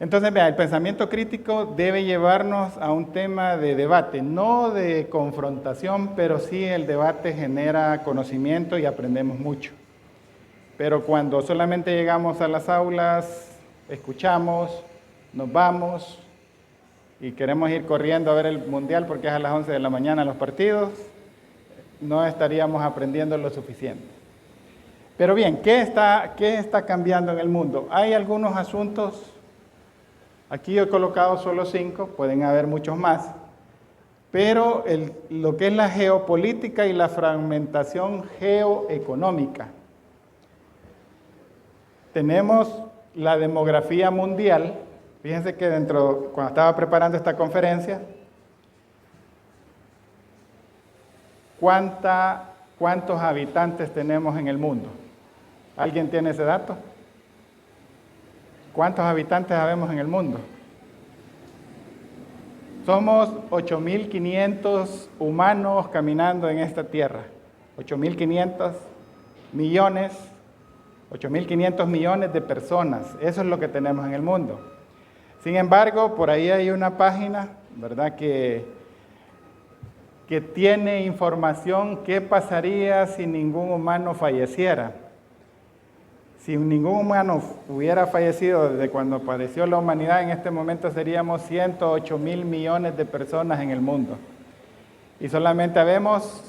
Entonces, vea, el pensamiento crítico debe llevarnos a un tema de debate, no de confrontación, pero sí el debate genera conocimiento y aprendemos mucho. Pero cuando solamente llegamos a las aulas, escuchamos, nos vamos y queremos ir corriendo a ver el mundial porque es a las 11 de la mañana los partidos, no estaríamos aprendiendo lo suficiente. Pero bien, ¿qué está cambiando en el mundo? Hay algunos asuntos. Aquí he colocado solo 5, pueden haber muchos más, pero lo que es la geopolítica y la fragmentación geoeconómica. Tenemos la demografía mundial. Fíjense que cuando estaba preparando esta conferencia, ¿cuántos habitantes tenemos en el mundo? ¿Alguien tiene ese dato? ¿Cuántos habitantes habemos en el mundo? Somos 8.500 humanos caminando en esta tierra. 8.500 millones, 8.500 millones de personas. Eso es lo que tenemos en el mundo. Sin embargo, por ahí hay una página, ¿verdad?, que tiene información qué pasaría si ningún humano falleciera. Si ningún humano hubiera fallecido desde cuando apareció la humanidad, en este momento seríamos 108.000 millones de personas en el mundo. Y solamente habemos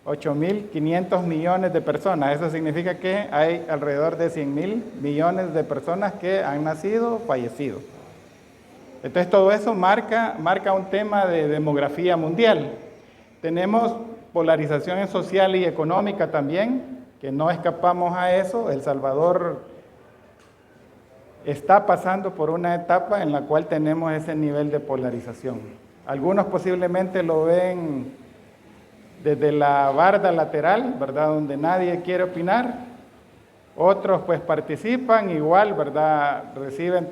8.500 millones de personas. Eso significa que hay alrededor de 100.000 millones de personas que han nacido o fallecido. Entonces todo eso marca un tema de demografía mundial. Tenemos polarización social y económica también, que no escapamos a eso. El Salvador está pasando por una etapa en la cual tenemos ese nivel de polarización. Algunos posiblemente lo ven desde la barda lateral, ¿verdad?, donde nadie quiere opinar. Otros pues participan igual, ¿verdad?, reciben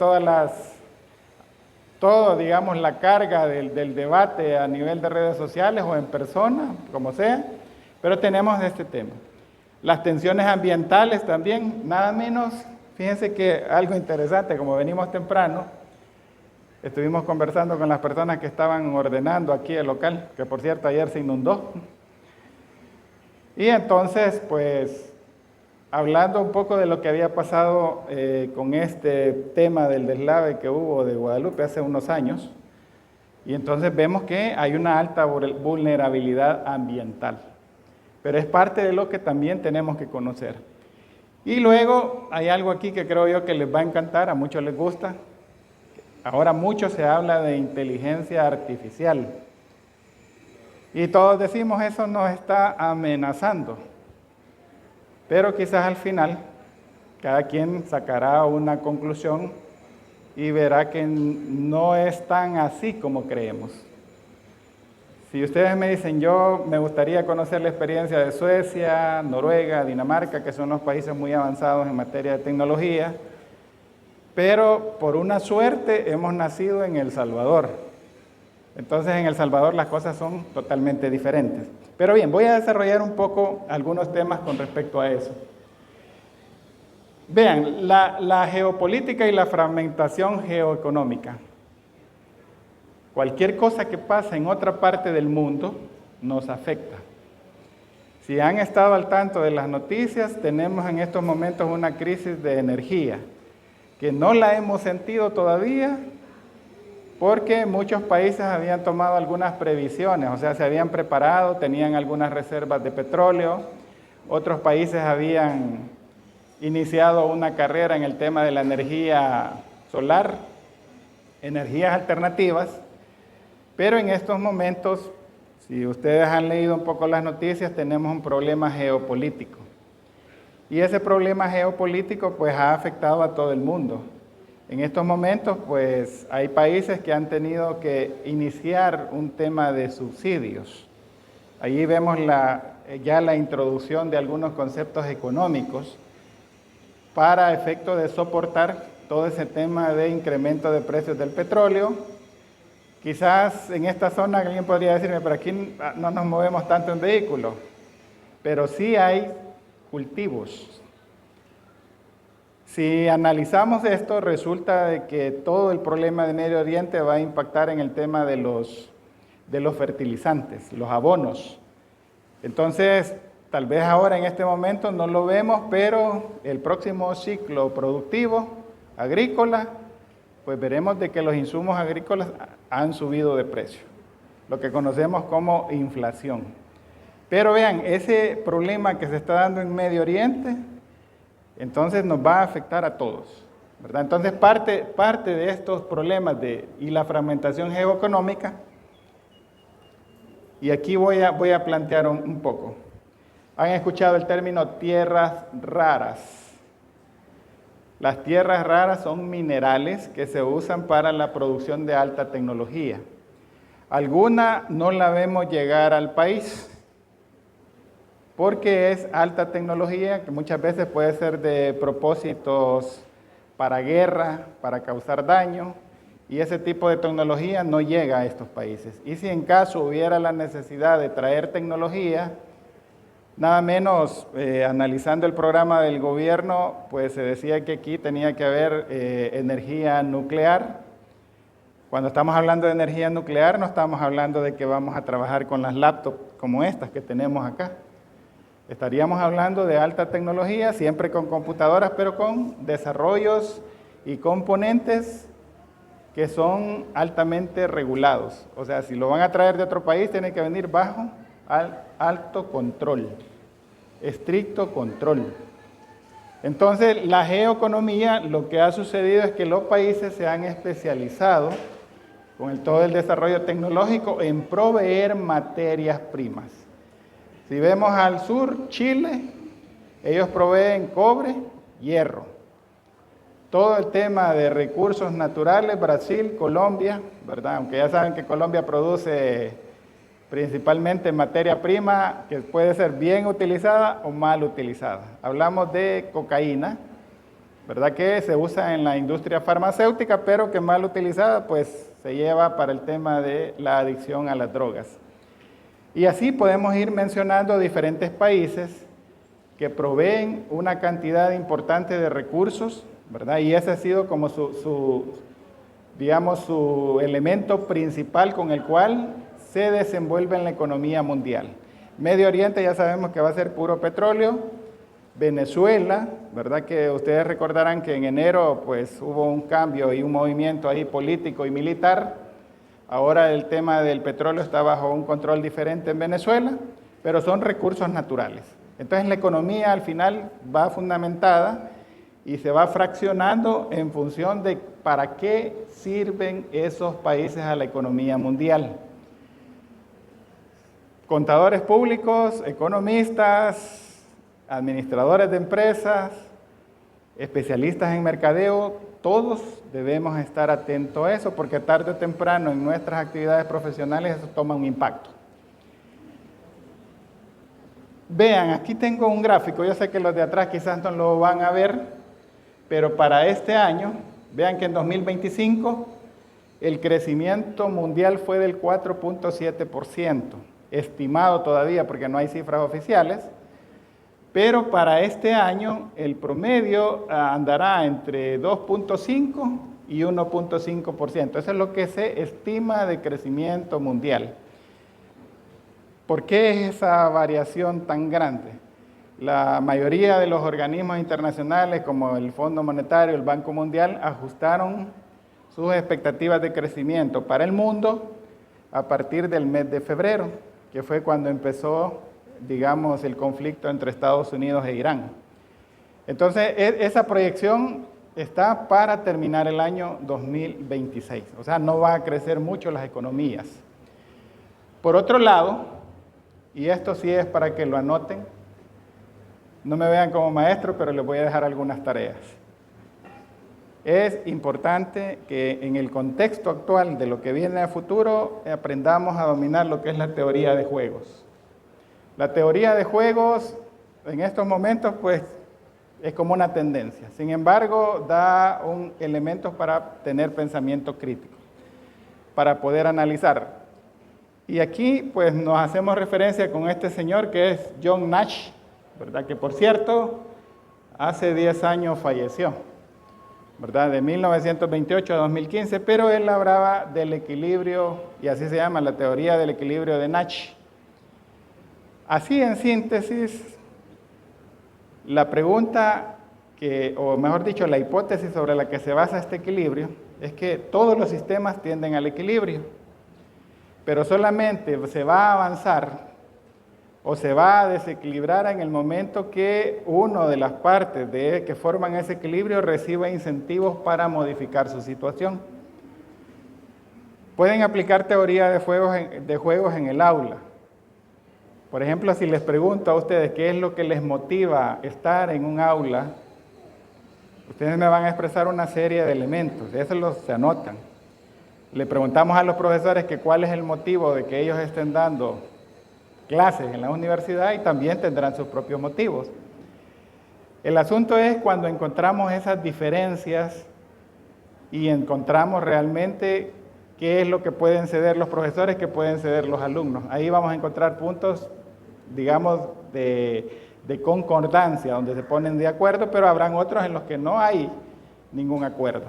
digamos, la carga del debate a nivel de redes sociales o en persona, como sea, pero tenemos este tema. Las tensiones ambientales también, nada menos. Fíjense que algo interesante, como venimos temprano, estuvimos conversando con las personas que estaban ordenando aquí el local, que por cierto ayer se inundó. Y entonces, pues, hablando un poco de lo que había pasado con este tema del deslave que hubo de Guadalupe hace unos años, y entonces vemos que hay una alta vulnerabilidad ambiental. Pero es parte de lo que también tenemos que conocer. Y luego hay algo aquí que creo yo que les va a encantar, a muchos les gusta. Ahora mucho se habla de inteligencia artificial. Y todos decimos eso nos está amenazando. Pero quizás al final cada quien sacará una conclusión y verá que no es tan así como creemos. Si ustedes me dicen, yo me gustaría conocer la experiencia de Suecia, Noruega, Dinamarca, que son los países muy avanzados en materia de tecnología, pero por una suerte hemos nacido en El Salvador. Entonces en El Salvador las cosas son totalmente diferentes. Pero bien, voy a desarrollar un poco algunos temas con respecto a eso. Vean, la geopolítica y la fragmentación geoeconómica. Cualquier cosa que pasa en otra parte del mundo nos afecta. Si han estado al tanto de las noticias, tenemos en estos momentos una crisis de energía, que no la hemos sentido todavía porque muchos países habían tomado algunas previsiones, o sea, se habían preparado, tenían algunas reservas de petróleo, otros países habían iniciado una carrera en el tema de la energía solar, energías alternativas. Pero en estos momentos, si ustedes han leído un poco las noticias, tenemos un problema geopolítico. Y ese problema geopolítico pues ha afectado a todo el mundo. En estos momentos pues hay países que han tenido que iniciar un tema de subsidios. Allí vemos ya la introducción de algunos conceptos económicos para efecto de soportar todo ese tema de incremento de precios del petróleo. Quizás en esta zona alguien podría decirme, pero aquí no nos movemos tanto en vehículos, pero sí hay cultivos. Si analizamos esto, resulta de que todo el problema de Medio Oriente va a impactar en el tema de los fertilizantes, los abonos. Entonces, tal vez ahora en este momento no lo vemos, pero el próximo ciclo productivo agrícola, pues veremos de que los insumos agrícolas han subido de precio, lo que conocemos como inflación. Pero vean, ese problema que se está dando en Medio Oriente, entonces nos va a afectar a todos, ¿verdad? Entonces parte de estos problemas y la fragmentación geoeconómica, y aquí voy a plantear un poco. ¿Han escuchado el término tierras raras? Las tierras raras son minerales que se usan para la producción de alta tecnología. Alguna no la vemos llegar al país, porque es alta tecnología que muchas veces puede ser de propósitos para guerra, para causar daño, y ese tipo de tecnología no llega a estos países. Y si en caso hubiera la necesidad de traer tecnología, nada menos analizando el programa del gobierno, pues se decía que aquí tenía que haber energía nuclear. Cuando estamos hablando de energía nuclear, no estamos hablando de que vamos a trabajar con las laptops como estas que tenemos acá. Estaríamos hablando de alta tecnología, siempre con computadoras, pero con desarrollos y componentes que son altamente regulados. O sea, si lo van a traer de otro país, tiene que venir bajo alto control, estricto control. Entonces, la geoeconomía, lo que ha sucedido es que los países se han especializado con todo el desarrollo tecnológico en proveer materias primas. Si vemos al sur, Chile, ellos proveen cobre, hierro. Todo el tema de recursos naturales, Brasil, Colombia, ¿verdad? Aunque ya saben que Colombia produce principalmente materia prima que puede ser bien utilizada o mal utilizada. Hablamos de cocaína, ¿verdad? Que se usa en la industria farmacéutica, pero que mal utilizada, pues se lleva para el tema de la adicción a las drogas. Y así podemos ir mencionando diferentes países que proveen una cantidad importante de recursos, ¿verdad? Y ese ha sido como digamos, su elemento principal con el cual se desenvuelve en la economía mundial. Medio Oriente ya sabemos que va a ser puro petróleo. Venezuela, ¿verdad? Que ustedes recordarán que en enero pues hubo un cambio y un movimiento ahí político y militar. Ahora el tema del petróleo está bajo un control diferente en Venezuela, pero son recursos naturales. Entonces la economía al final va fundamentada y se va fraccionando en función de para qué sirven esos países a la economía mundial. Contadores públicos, economistas, administradores de empresas, especialistas en mercadeo, todos debemos estar atentos a eso porque tarde o temprano en nuestras actividades profesionales eso toma un impacto. Vean, aquí tengo un gráfico, yo sé que los de atrás quizás no lo van a ver, pero para este año, vean que en 2025 el crecimiento mundial fue del 4.7%, estimado todavía porque no hay cifras oficiales, pero para este año el promedio andará entre 2.5 y 1.5%. Eso es lo que se estima de crecimiento mundial. ¿Por qué es esa variación tan grande? La mayoría de los organismos internacionales, como el Fondo Monetario, el Banco Mundial, ajustaron sus expectativas de crecimiento para el mundo a partir del mes de febrero, que fue cuando empezó, digamos, el conflicto entre Estados Unidos e Irán. Entonces, esa proyección está para terminar el año 2026. O sea, no va a crecer mucho las economías. Por otro lado, y esto sí es para que lo anoten, no me vean como maestro, pero les voy a dejar algunas tareas. Es importante que en el contexto actual de lo que viene a futuro aprendamos a dominar lo que es la teoría de juegos. La teoría de juegos en estos momentos pues es como una tendencia. Sin embargo, da elementos para tener pensamiento crítico, para poder analizar. Y aquí pues nos hacemos referencia con este señor que es John Nash, ¿verdad? Que por cierto, hace 10 años falleció. ¿verdad? De 1928 a 2015, pero él hablaba del equilibrio, y así se llama, la teoría del equilibrio de Nash. Así, en síntesis, la pregunta o mejor dicho, la hipótesis sobre la que se basa este equilibrio es que todos los sistemas tienden al equilibrio, pero solamente se va a avanzar o se va a desequilibrar en el momento que una de las partes que forman ese equilibrio reciba incentivos para modificar su situación. Pueden aplicar teoría de juegos en el aula. Por ejemplo, si les pregunto a ustedes qué es lo que les motiva estar en un aula, ustedes me van a expresar una serie de elementos, esos se anotan. Le preguntamos a los profesores que cuál es el motivo de que ellos estén dando clases en la universidad y también tendrán sus propios motivos. El asunto es cuando encontramos esas diferencias y encontramos realmente qué es lo que pueden ceder los profesores, qué pueden ceder los alumnos. Ahí vamos a encontrar puntos, digamos, de concordancia, donde se ponen de acuerdo, pero habrán otros en los que no hay ningún acuerdo.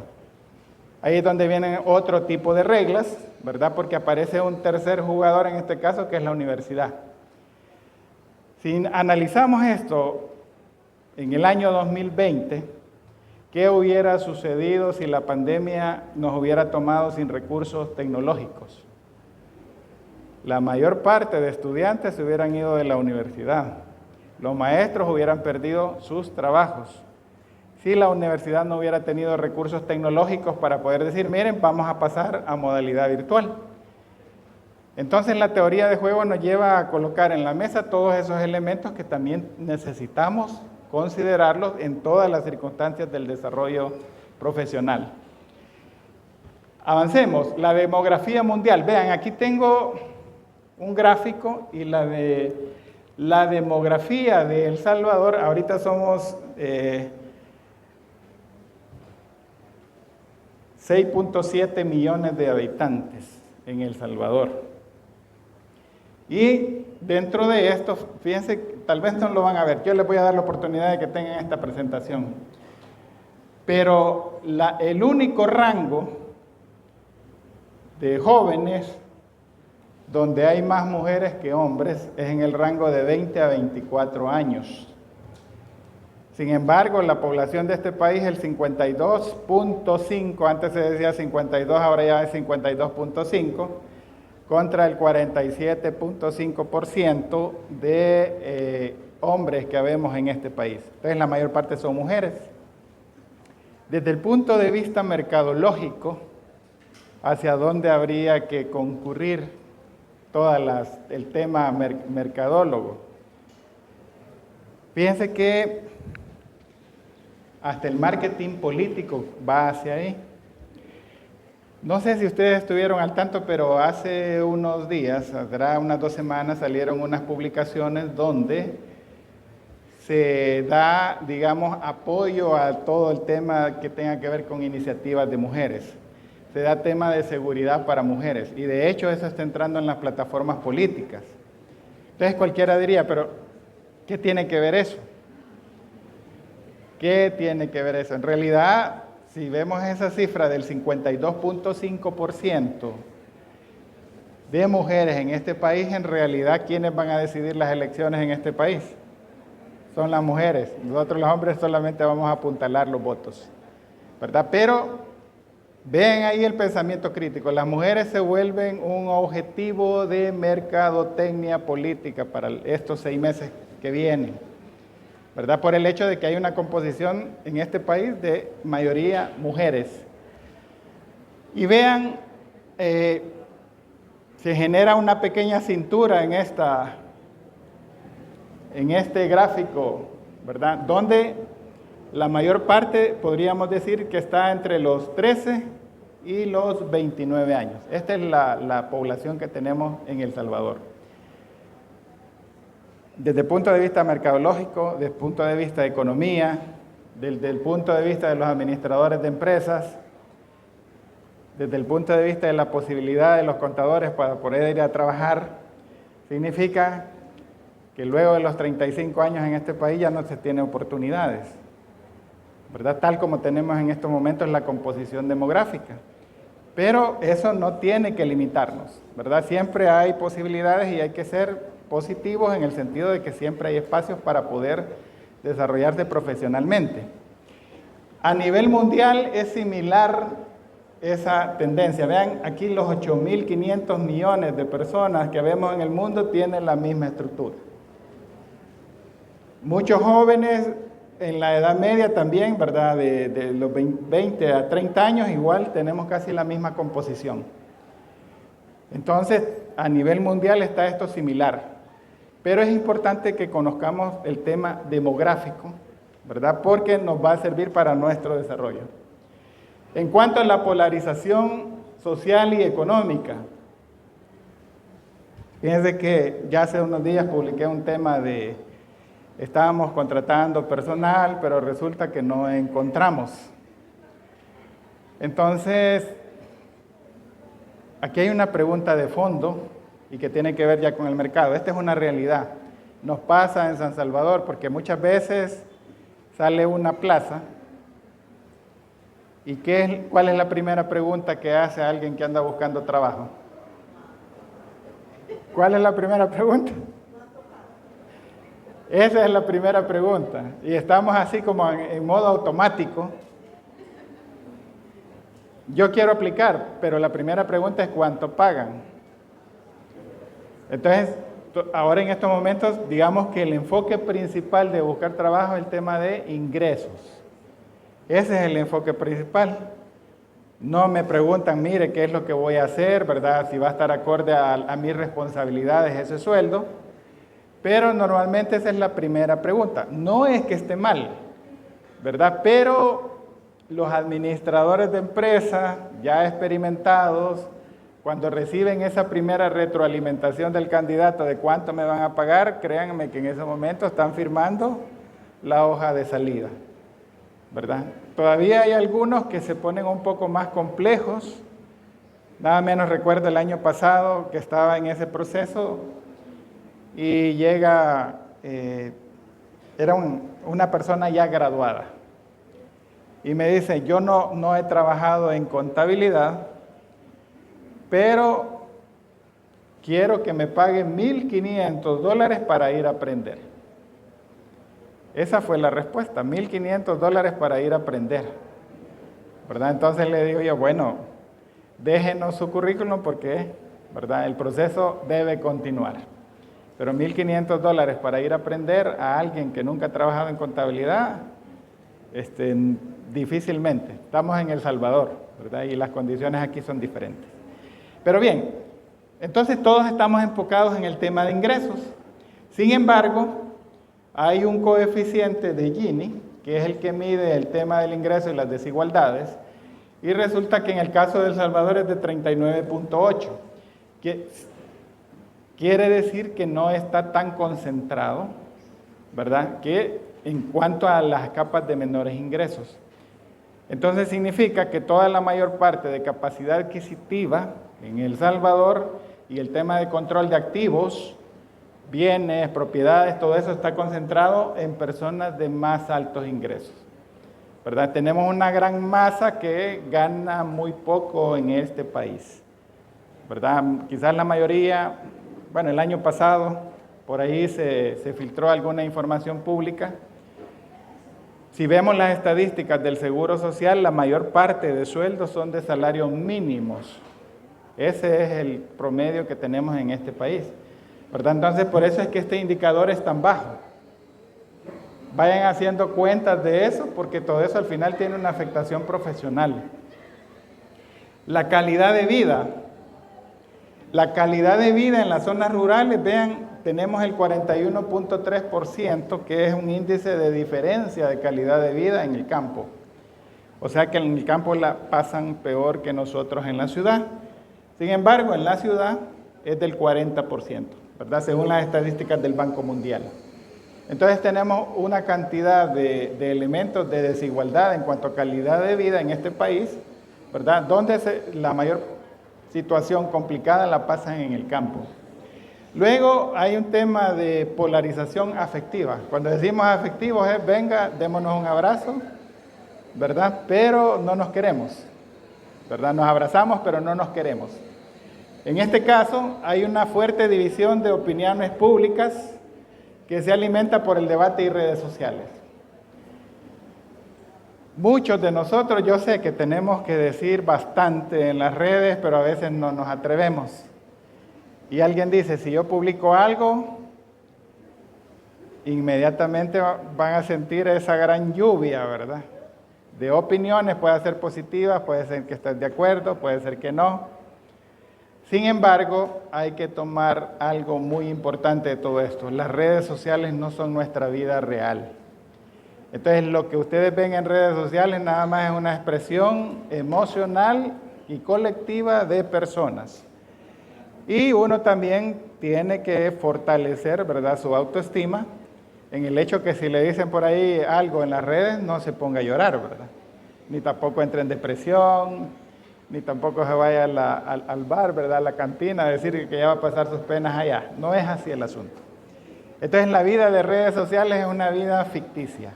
Ahí es donde vienen otro tipo de reglas, ¿verdad? Porque aparece un tercer jugador en este caso, que es la universidad. Si analizamos esto en el año 2020, ¿qué hubiera sucedido si la pandemia nos hubiera tomado sin recursos tecnológicos? La mayor parte de estudiantes se hubieran ido de la universidad. Los maestros hubieran perdido sus trabajos. Si la universidad no hubiera tenido recursos tecnológicos para poder decir, miren, vamos a pasar a modalidad virtual. Entonces la teoría de juego nos lleva a colocar en la mesa todos esos elementos que también necesitamos considerarlos en todas las circunstancias del desarrollo profesional. Avancemos, la demografía mundial. Vean, aquí tengo un gráfico y la demografía de El Salvador, ahorita somos 6.7 millones de habitantes en El Salvador. Y dentro de esto, fíjense, tal vez no lo van a ver, yo les voy a dar la oportunidad de que tengan esta presentación. Pero el único rango de jóvenes donde hay más mujeres que hombres es en el rango de 20 a 24 años. Sin embargo, la población de este país, el 52.5, antes se decía 52, ahora ya es 52.5, contra el 47.5% de hombres que habemos en este país. Entonces, la mayor parte son mujeres. Desde el punto de vista mercadológico, ¿hacia dónde habría que concurrir el tema mercadólogo? Fíjense que hasta el marketing político va hacia ahí. No sé si ustedes estuvieron al tanto, pero hace unos días, hace unas 2 semanas, salieron unas publicaciones donde se da, digamos, apoyo a todo el tema que tenga que ver con iniciativas de mujeres. Se da tema de seguridad para mujeres y de hecho eso está entrando en las plataformas políticas. Entonces cualquiera diría, pero ¿qué tiene que ver eso? ¿Qué tiene que ver eso? En realidad, si vemos esa cifra del 52.5% de mujeres en este país, en realidad, ¿quiénes van a decidir las elecciones en este país? Son las mujeres. Nosotros los hombres solamente vamos a apuntalar los votos, ¿verdad? Pero vean ahí el pensamiento crítico. Las mujeres se vuelven un objetivo de mercadotecnia política para estos 6 meses que vienen, ¿verdad? Por el hecho de que hay una composición en este país de mayoría mujeres. Y vean, se genera una pequeña cintura en este gráfico, ¿verdad? Donde la mayor parte podríamos decir que está entre los 13 y los 29 años. Esta es la población que tenemos en El Salvador. Desde el punto de vista mercadológico, desde el punto de vista de economía, desde el punto de vista de los administradores de empresas, desde el punto de vista de la posibilidad de los contadores para poder ir a trabajar, significa que luego de los 35 años en este país ya no se tiene oportunidades. ¿verdad? Tal como tenemos en estos momentos la composición demográfica. Pero eso no tiene que limitarnos, ¿verdad? Siempre hay posibilidades y hay que ser positivos en el sentido de que siempre hay espacios para poder desarrollarse profesionalmente. A nivel mundial es similar esa tendencia. Vean, aquí los 8.500 millones de personas que vemos en el mundo tienen la misma estructura. Muchos jóvenes en la edad media también, ¿verdad? De los 20 a 30 años igual tenemos casi la misma composición. Entonces, a nivel mundial está esto similar. Pero es importante que conozcamos el tema demográfico, ¿verdad? Porque nos va a servir para nuestro desarrollo. En cuanto a la polarización social y económica, fíjense que ya hace unos días publiqué un tema de estábamos contratando personal, pero resulta que no encontramos. Entonces, aquí hay una pregunta de fondo y que tiene que ver ya con el mercado. Esta es una realidad. Nos pasa en San Salvador porque muchas veces sale una plaza y ¿cuál es la primera pregunta que hace alguien que anda buscando trabajo? ¿Cuál es la primera pregunta? Esa es la primera pregunta. Y estamos así como en modo automático. Yo quiero aplicar, pero la primera pregunta es ¿cuánto pagan? Entonces, ahora en estos momentos, digamos que el enfoque principal de buscar trabajo es el tema de ingresos. Ese es el enfoque principal. No me preguntan, mire, ¿qué es lo que voy a hacer? ¿Verdad? Si va a estar acorde a mis responsabilidades ese sueldo. Pero normalmente esa es la primera pregunta. No es que esté mal, ¿verdad? Pero los administradores de empresas ya experimentados, cuando reciben esa primera retroalimentación del candidato de cuánto me van a pagar, créanme que en ese momento están firmando la hoja de salida, ¿verdad? Todavía hay algunos que se ponen un poco más complejos. Nada menos recuerdo el año pasado que estaba en ese proceso y llega, era una persona ya graduada y me dice, yo no he trabajado en contabilidad, pero quiero que me paguen $1,500 para ir a aprender. Esa fue la respuesta, $1,500 para ir a aprender, ¿verdad? Entonces le digo yo, bueno, déjenos su currículum porque, ¿verdad? El proceso debe continuar. Pero $1,500 para ir a aprender a alguien que nunca ha trabajado en contabilidad, difícilmente. Estamos en El Salvador, ¿verdad? Y las condiciones aquí son diferentes. Pero bien, entonces todos estamos enfocados en el tema de ingresos. Sin embargo, hay un coeficiente de Gini, que es el que mide el tema del ingreso y las desigualdades, y resulta que en el caso de El Salvador es de 39.8, que quiere decir que no está tan concentrado, ¿verdad?, que en cuanto a las capas de menores ingresos. Entonces significa que toda la mayor parte de capacidad adquisitiva en El Salvador y el tema de control de activos, bienes, propiedades, todo eso está concentrado en personas de más altos ingresos, ¿verdad? Tenemos una gran masa que gana muy poco en este país, ¿verdad? Quizás la mayoría, bueno, el año pasado por ahí se filtró alguna información pública. Si vemos las estadísticas del Seguro Social, la mayor parte de sueldos son de salarios mínimos. Ese es el promedio que tenemos en este país, ¿verdad? Entonces, por eso es que este indicador es tan bajo. Vayan haciendo cuentas de eso, porque todo eso al final tiene una afectación profesional. La calidad de vida. La calidad de vida en las zonas rurales, vean, tenemos el 41.3%, que es un índice de diferencia de calidad de vida en el campo. O sea que en el campo la pasan peor que nosotros en la ciudad. Sin embargo, en la ciudad es del 40%, ¿verdad? Según las estadísticas del Banco Mundial. Entonces tenemos una cantidad de elementos de desigualdad en cuanto a calidad de vida en este país, ¿verdad? Donde la mayor situación complicada la pasan en el campo. Luego hay un tema de polarización afectiva. Cuando decimos afectivos es, venga, démonos un abrazo, ¿verdad? Pero no nos queremos, ¿verdad? Nos abrazamos, pero no nos queremos. En este caso, hay una fuerte división de opiniones públicas que se alimenta por el debate y redes sociales. Muchos de nosotros, yo sé que tenemos que decir bastante en las redes, pero a veces no nos atrevemos. Y alguien dice, si yo publico algo, inmediatamente van a sentir esa gran lluvia, ¿verdad? De opiniones, puede ser positivas, puede ser que estés de acuerdo, puede ser que no. Sin embargo, hay que tomar algo muy importante de todo esto. Las redes sociales no son nuestra vida real. Entonces, lo que ustedes ven en redes sociales nada más es una expresión emocional y colectiva de personas. Y uno también tiene que fortalecer, ¿verdad?, su autoestima en el hecho que si le dicen por ahí algo en las redes, no se ponga a llorar, ¿verdad? Ni tampoco entre en depresión, ni tampoco se vaya al bar, ¿verdad?, a la cantina, a decir que ya va a pasar sus penas allá. No es así el asunto. Entonces, la vida de redes sociales es una vida ficticia.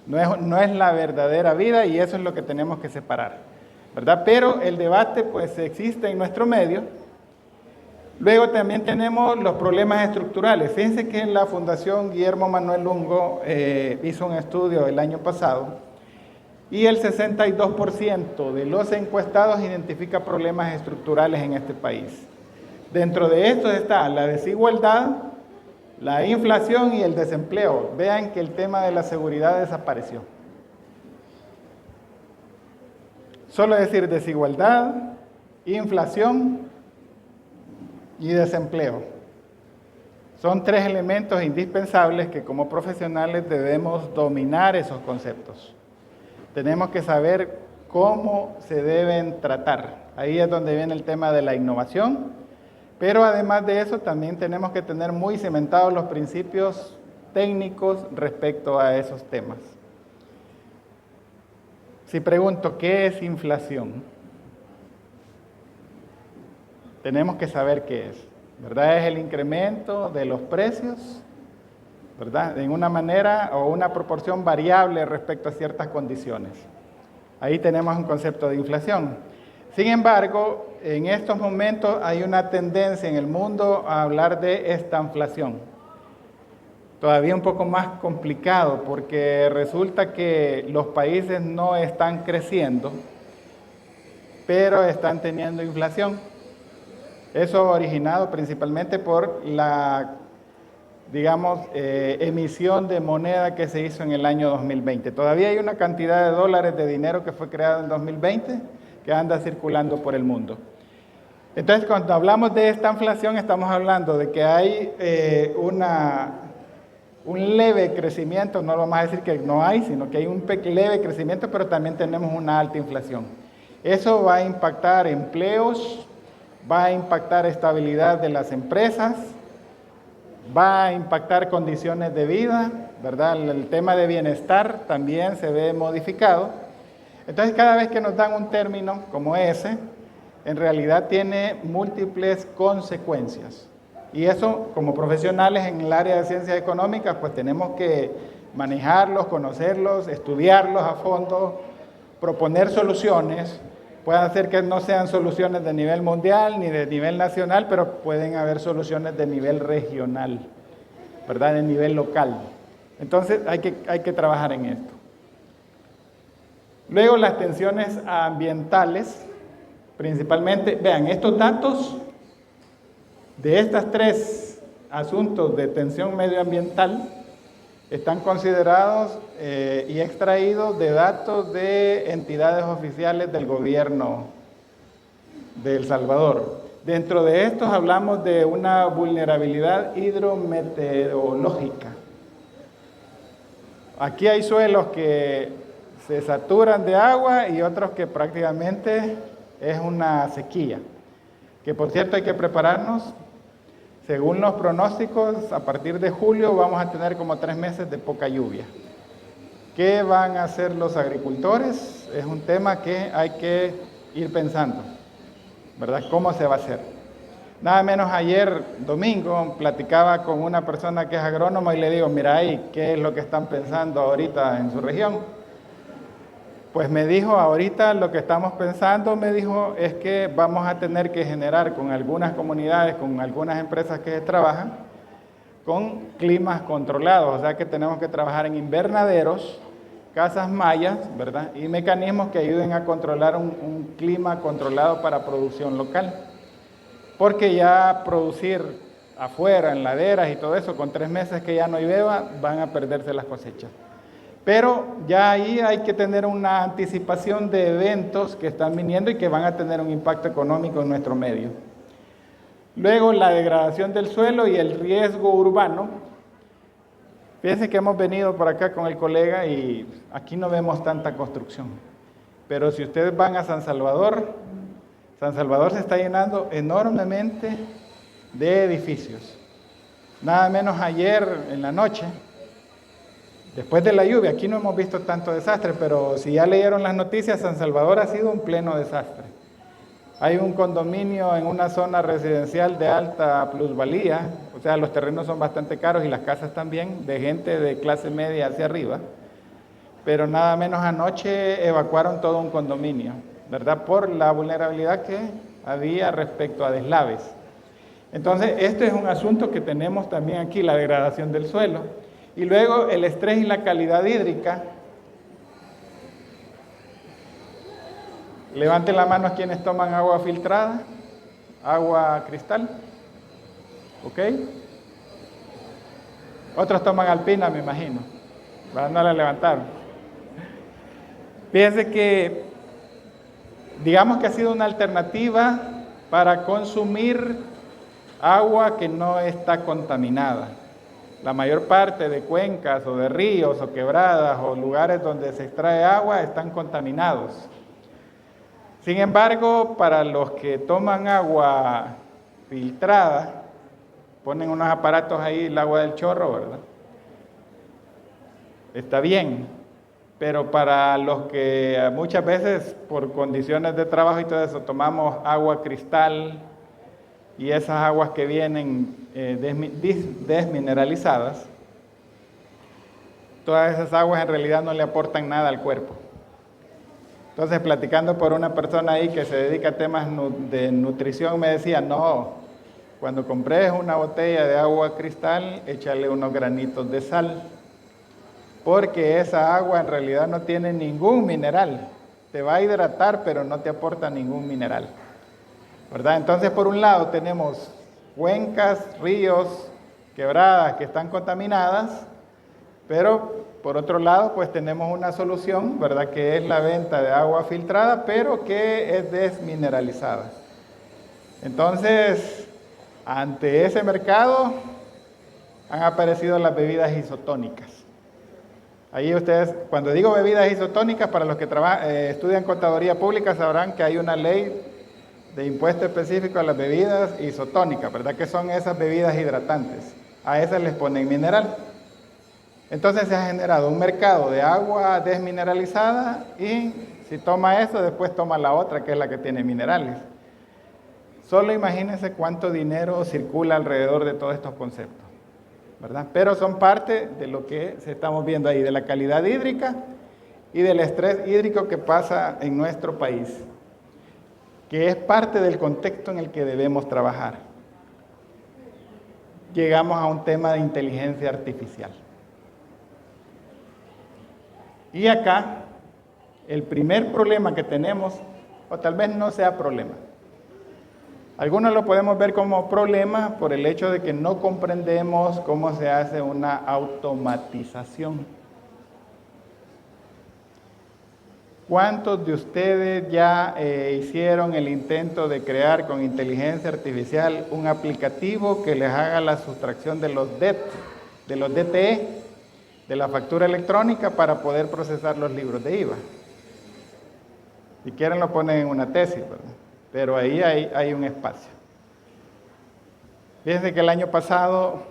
No es la verdadera vida y eso es lo que tenemos que separar, ¿verdad? Pero el debate, pues, existe en nuestro medio. Luego también tenemos los problemas estructurales. Fíjense que la Fundación Guillermo Manuel Lungo hizo un estudio el año pasado y el 62% de los encuestados identifica problemas estructurales en este país. Dentro de estos está la desigualdad, la inflación y el desempleo. Vean que el tema de la seguridad desapareció. Solo decir desigualdad, inflación y desempleo. Son tres elementos indispensables que como profesionales debemos dominar esos conceptos. Tenemos que saber cómo se deben tratar. Ahí es donde viene el tema de la innovación, pero además de eso también tenemos que tener muy cimentados los principios técnicos respecto a esos temas. Si pregunto, ¿qué es inflación? Tenemos que saber qué es, ¿verdad? Es el incremento de los precios, ¿verdad?, en una manera o una proporción variable respecto a ciertas condiciones. Ahí tenemos un concepto de inflación. Sin embargo, en estos momentos hay una tendencia en el mundo a hablar de estanflación. Todavía un poco más complicado porque resulta que los países no están creciendo, pero están teniendo inflación. Eso originado principalmente por la, digamos, emisión de moneda que se hizo en el año 2020. Todavía hay una cantidad de dólares de dinero que fue creado en 2020 que anda circulando por el mundo. Entonces, cuando hablamos de esta inflación, estamos hablando de que hay un leve crecimiento, no vamos a decir que no hay, sino que hay un leve crecimiento, pero también tenemos una alta inflación. Eso va a impactar empleos, va a impactar estabilidad de las empresas, va a impactar condiciones de vida, ¿verdad? El tema de bienestar también se ve modificado. Entonces, cada vez que nos dan un término como ese, en realidad tiene múltiples consecuencias. Y eso, como profesionales en el área de ciencias económicas, pues tenemos que manejarlos, conocerlos, estudiarlos a fondo, proponer soluciones. Pueden ser que no sean soluciones de nivel mundial ni de nivel nacional, pero pueden haber soluciones de nivel regional, ¿verdad?, de nivel local. Entonces hay que trabajar en esto. Luego las tensiones ambientales, principalmente, vean, estos datos de estos tres asuntos de tensión medioambiental están considerados y extraídos de datos de entidades oficiales del gobierno de El Salvador. Dentro de estos hablamos de una vulnerabilidad hidrometeorológica. Aquí hay suelos que se saturan de agua y otros que prácticamente es una sequía. Que por cierto hay que prepararnos. Según los pronósticos, a partir de julio vamos a tener como 3 meses de poca lluvia. ¿Qué van a hacer los agricultores? Es un tema que hay que ir pensando, ¿verdad? ¿Cómo se va a hacer? Nada menos ayer, domingo, platicaba con una persona que es agrónoma y le digo, mira ahí, ¿qué es lo que están pensando ahorita en su región? Pues me dijo, ahorita lo que estamos pensando, me dijo, es que vamos a tener que generar con algunas comunidades, con algunas empresas que trabajan, con climas controlados, o sea que tenemos que trabajar en invernaderos, casas mayas, ¿verdad? Y mecanismos que ayuden a controlar un clima controlado para producción local. Porque ya producir afuera, en laderas y todo eso, con 3 meses que ya no llueva, van a perderse las cosechas. Pero ya ahí hay que tener una anticipación de eventos que están viniendo y que van a tener un impacto económico en nuestro medio. Luego, la degradación del suelo y el riesgo urbano. Fíjense que hemos venido por acá con el colega y aquí no vemos tanta construcción. Pero si ustedes van a San Salvador se está llenando enormemente de edificios. Nada menos ayer en la noche, después de la lluvia, aquí no hemos visto tanto desastre, pero si ya leyeron las noticias, San Salvador ha sido un pleno desastre. Hay un condominio en una zona residencial de alta plusvalía, o sea, los terrenos son bastante caros y las casas también, de gente de clase media hacia arriba, pero nada menos anoche evacuaron todo un condominio, ¿verdad? Por la vulnerabilidad que había respecto a deslaves. Entonces, este es un asunto que tenemos también aquí, la degradación del suelo. Y luego el estrés y la calidad hídrica. Levanten la mano a quienes toman agua filtrada, agua cristal. ¿Ok? Otros toman alpina, me imagino. No la levantaron. Fíjense que, digamos que ha sido una alternativa para consumir agua que no está contaminada. La mayor parte de cuencas o de ríos o quebradas o lugares donde se extrae agua están contaminados. Sin embargo, para los que toman agua filtrada, ponen unos aparatos ahí, el agua del chorro, ¿verdad? Está bien, pero para los que muchas veces por condiciones de trabajo y todo eso tomamos agua cristal y esas aguas que vienen desmineralizadas, todas esas aguas en realidad no le aportan nada al cuerpo. Entonces, platicando por una persona ahí que se dedica a temas de nutrición, me decía, no, cuando compres una botella de agua cristal, échale unos granitos de sal, porque esa agua en realidad no tiene ningún mineral. Te va a hidratar, pero no te aporta ningún mineral, ¿verdad? Entonces, por un lado tenemos cuencas, ríos, quebradas que están contaminadas, pero por otro lado, pues tenemos una solución, ¿verdad? Que es la venta de agua filtrada, pero que es desmineralizada. Entonces, ante ese mercado han aparecido las bebidas isotónicas. Ahí ustedes, cuando digo bebidas isotónicas, para los que estudian contaduría pública sabrán que hay una ley de impuesto específico a las bebidas isotónicas, ¿verdad? Que son esas bebidas hidratantes. A esas les ponen mineral. Entonces se ha generado un mercado de agua desmineralizada y si toma eso, después toma la otra, que es la que tiene minerales. Solo imagínense cuánto dinero circula alrededor de todos estos conceptos, ¿verdad? Pero son parte de lo que estamos viendo ahí, de la calidad hídrica y del estrés hídrico que pasa en nuestro país, que es parte del contexto en el que debemos trabajar. Llegamos a un tema de inteligencia artificial. Y acá, el primer problema que tenemos, o tal vez no sea problema, algunos lo podemos ver como problema por el hecho de que no comprendemos cómo se hace una automatización. ¿Cuántos de ustedes ya hicieron el intento de crear con inteligencia artificial un aplicativo que les haga la sustracción de los DTE, de la factura electrónica para poder procesar los libros de IVA? Si quieren lo ponen en una tesis, ¿verdad? Pero ahí hay un espacio. Fíjense que el año pasado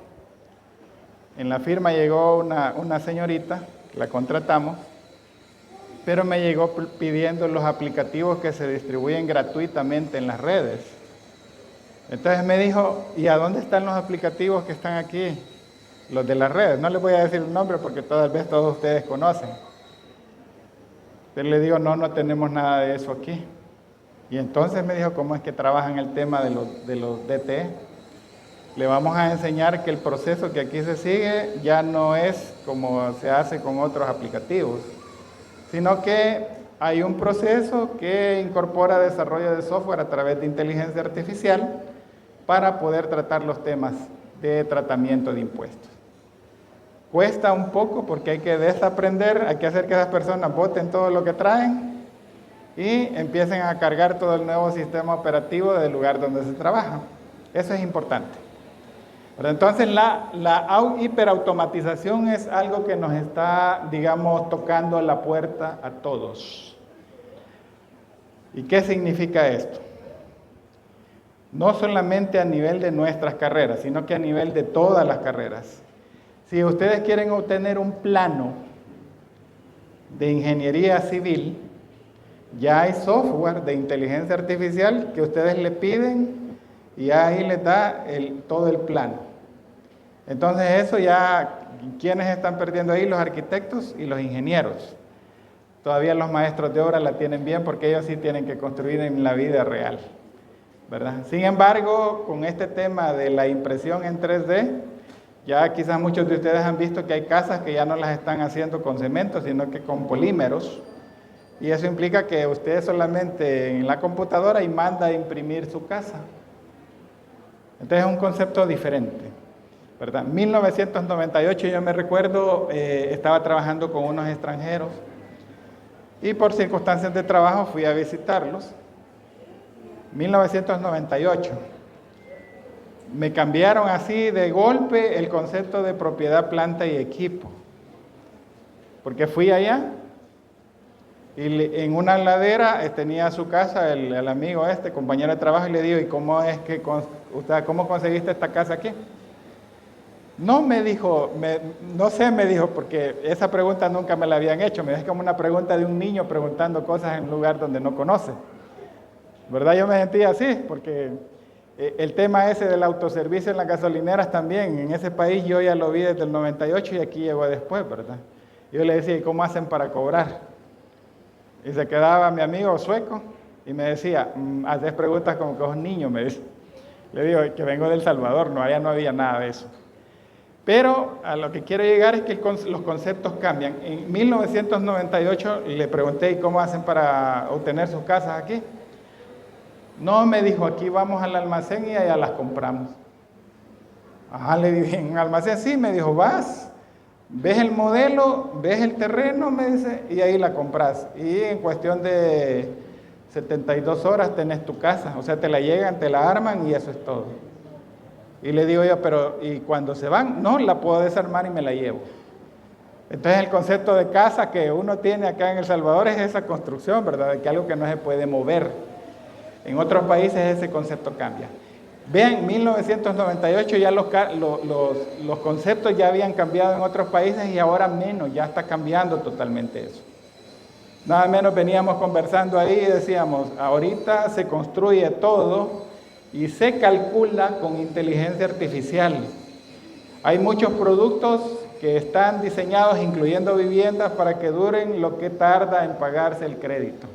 en la firma llegó una señorita, la contratamos, pero me llegó pidiendo los aplicativos que se distribuyen gratuitamente en las redes. Entonces me dijo, ¿y a dónde están los aplicativos que están aquí? Los de las redes. No les voy a decir el nombre porque tal vez todos ustedes conocen. Pero le digo, no, no tenemos nada de eso aquí. Y entonces me dijo, ¿cómo es que trabajan el tema de los DTE? Le vamos a enseñar que el proceso que aquí se sigue ya no es como se hace con otros aplicativos, sino que hay un proceso que incorpora desarrollo de software a través de inteligencia artificial para poder tratar los temas de tratamiento de impuestos. Cuesta un poco porque hay que desaprender, hay que hacer que esas personas boten todo lo que traen y empiecen a cargar todo el nuevo sistema operativo del lugar donde se trabaja. Eso es importante. Pero entonces la hiperautomatización es algo que nos está, digamos, tocando la puerta a todos. ¿Y qué significa esto? No solamente a nivel de nuestras carreras, sino que a nivel de todas las carreras. Si ustedes quieren obtener un plano de ingeniería civil, ya hay software de inteligencia artificial que ustedes le piden y ahí les da todo el plano. Entonces eso ya, ¿quiénes están perdiendo ahí? Los arquitectos y los ingenieros. Todavía los maestros de obra la tienen bien porque ellos sí tienen que construir en la vida real, ¿verdad? Sin embargo, con este tema de la impresión en 3D, ya quizás muchos de ustedes han visto que hay casas que ya no las están haciendo con cemento, sino que con polímeros. Y eso implica que usted solamente en la computadora y manda a imprimir su casa. Entonces es un concepto diferente, ¿verdad? 1998 yo me recuerdo, estaba trabajando con unos extranjeros y por circunstancias de trabajo fui a visitarlos. 1998. Me cambiaron así de golpe el concepto de propiedad, planta y equipo. Porque fui allá y en una ladera tenía su casa el amigo compañero de trabajo, y le digo, ¿y cómo es que cómo conseguiste esta casa aquí? No me dijo, no sé, me dijo, porque esa pregunta nunca me la habían hecho. Me dijo, es como una pregunta de un niño preguntando cosas en un lugar donde no conoce. ¿Verdad? Yo me sentía así, porque el tema ese del autoservicio en las gasolineras también, en ese país yo ya lo vi desde el 98 y aquí llegó después, ¿verdad? Yo le decía, ¿y cómo hacen para cobrar? Y se quedaba mi amigo sueco y me decía, haces preguntas como que sos niño, me dice. Le digo, que vengo de El Salvador, no, allá no había nada de eso. Pero a lo que quiero llegar es que los conceptos cambian. En 1998 le pregunté, ¿y cómo hacen para obtener sus casas aquí? No, me dijo, aquí vamos al almacén y allá las compramos. Ajá, le dije, ¿en un almacén? Sí, me dijo, vas, ves el modelo, ves el terreno, me dice, y ahí la compras. Y en cuestión de 72 horas tenés tu casa, o sea, te la llegan, te la arman y eso es todo. Y le digo yo, pero ¿y cuando se van? No, la puedo desarmar y me la llevo. Entonces el concepto de casa que uno tiene acá en El Salvador es esa construcción, ¿verdad? De que algo que no se puede mover. En otros países ese concepto cambia. Vean, 1998 ya los conceptos ya habían cambiado en otros países y ahora menos, ya está cambiando totalmente eso. Nada menos veníamos conversando ahí y decíamos, ahorita se construye todo y se calcula con inteligencia artificial. Hay muchos productos que están diseñados, incluyendo viviendas, para que duren lo que tarda en pagarse el crédito.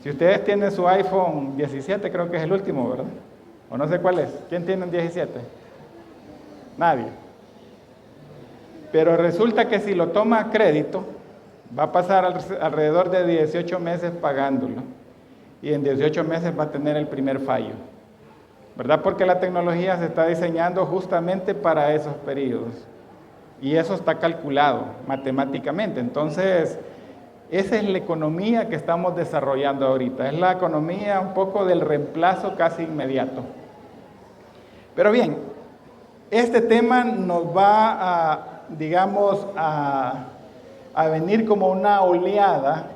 Si ustedes tienen su iPhone 17, creo que es el último, ¿verdad? O no sé cuál es. ¿Quién tiene un 17? Nadie. Pero resulta que si lo toma a crédito, va a pasar alrededor de 18 meses pagándolo. Y en 18 meses va a tener el primer fallo. ¿Verdad? Porque la tecnología se está diseñando justamente para esos periodos. Y eso está calculado matemáticamente. Entonces, esa es la economía que estamos desarrollando ahorita. Es la economía un poco del reemplazo casi inmediato. Pero bien, este tema nos va a, digamos, a venir como una oleada.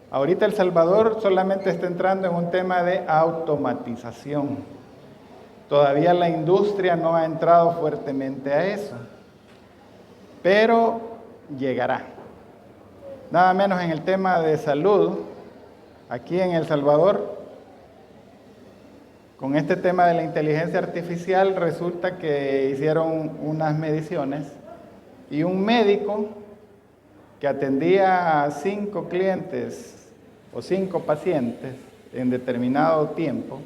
Ahorita El Salvador solamente está entrando en un tema de automatización. Todavía la industria no ha entrado fuertemente a eso. Pero llegará. Nada menos en el tema de salud, aquí en El Salvador, con este tema de la inteligencia artificial, resulta que hicieron unas mediciones y un médico que atendía a 5 clientes o 5 pacientes en determinado tiempo,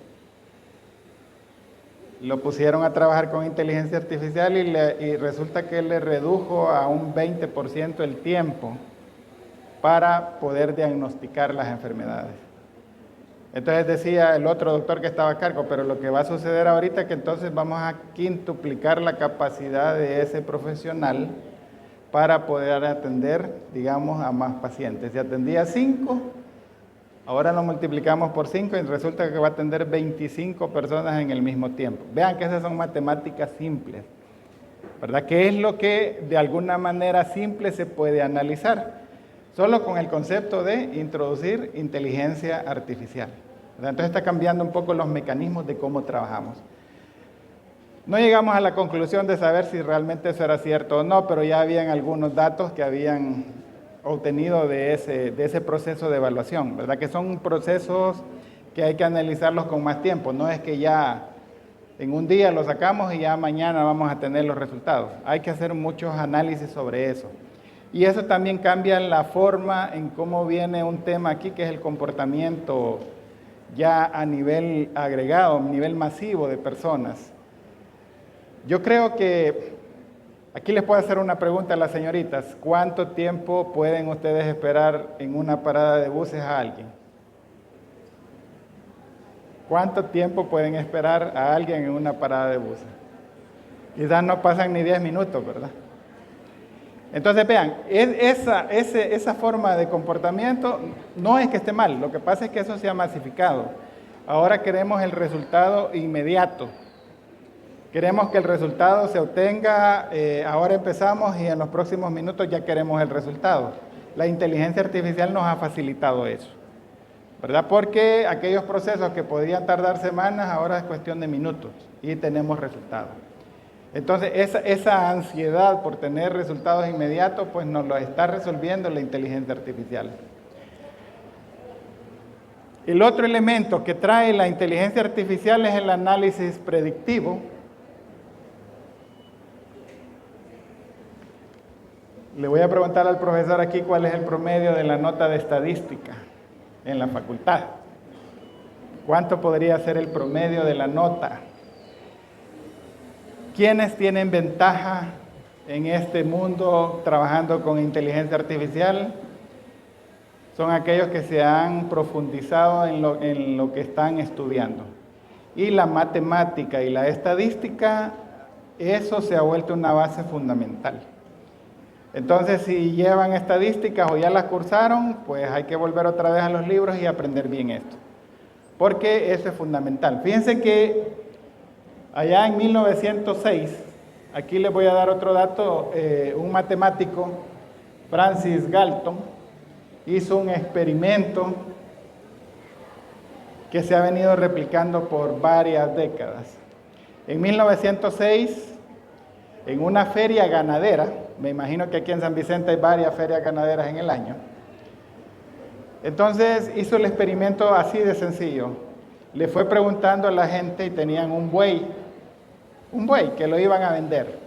lo pusieron a trabajar con inteligencia artificial y resulta que le redujo a un 20% el tiempo para poder diagnosticar las enfermedades. Entonces decía el otro doctor que estaba a cargo, pero lo que va a suceder ahorita es que entonces vamos a quintuplicar la capacidad de ese profesional para poder atender, digamos, a más pacientes. Si atendía 5, ahora lo multiplicamos por 5 y resulta que va a atender 25 personas en el mismo tiempo. Vean que esas son matemáticas simples, ¿verdad? Que es lo que de alguna manera simple se puede analizar, solo con el concepto de introducir inteligencia artificial, ¿verdad? Entonces está cambiando un poco los mecanismos de cómo trabajamos. No llegamos a la conclusión de saber si realmente eso era cierto o no, pero ya habían algunos datos que habían obtenido de ese proceso de evaluación, ¿verdad? Que son procesos que hay que analizarlos con más tiempo. No es que ya en un día lo sacamos y ya mañana vamos a tener los resultados. Hay que hacer muchos análisis sobre eso. Y eso también cambia la forma en cómo viene un tema aquí, que es el comportamiento ya a nivel agregado, a nivel masivo de personas. Yo creo que aquí les puedo hacer una pregunta a las señoritas. ¿Cuánto tiempo pueden ustedes esperar en una parada de buses a alguien? ¿Cuánto tiempo pueden esperar a alguien en una parada de buses? Quizás no pasan ni 10 minutos, ¿verdad? Entonces vean, esa forma de comportamiento no es que esté mal, lo que pasa es que eso se ha masificado. Ahora queremos el resultado inmediato. Queremos que el resultado se obtenga, ahora empezamos y en los próximos minutos ya queremos el resultado. La inteligencia artificial nos ha facilitado eso, ¿verdad? Porque aquellos procesos que podían tardar semanas, ahora es cuestión de minutos y tenemos resultados. Entonces, esa ansiedad por tener resultados inmediatos, pues nos lo está resolviendo la inteligencia artificial. El otro elemento que trae la inteligencia artificial es el análisis predictivo. Le voy a preguntar al profesor aquí cuál es el promedio de la nota de estadística en la facultad. ¿Cuánto podría ser el promedio de la nota? ¿Quiénes tienen ventaja en este mundo trabajando con inteligencia artificial? Son aquellos que se han profundizado en lo que están estudiando. Y la matemática y la estadística, eso se ha vuelto una base fundamental. Entonces, si llevan estadísticas o ya las cursaron, pues hay que volver otra vez a los libros y aprender bien esto. Porque eso es fundamental. Fíjense que allá en 1906, aquí les voy a dar otro dato, un matemático, Francis Galton, hizo un experimento que se ha venido replicando por varias décadas. En 1906, en una feria ganadera, me imagino que aquí en San Vicente hay varias ferias ganaderas en el año, entonces hizo el experimento así de sencillo. Le fue preguntando a la gente y tenían un buey que lo iban a vender.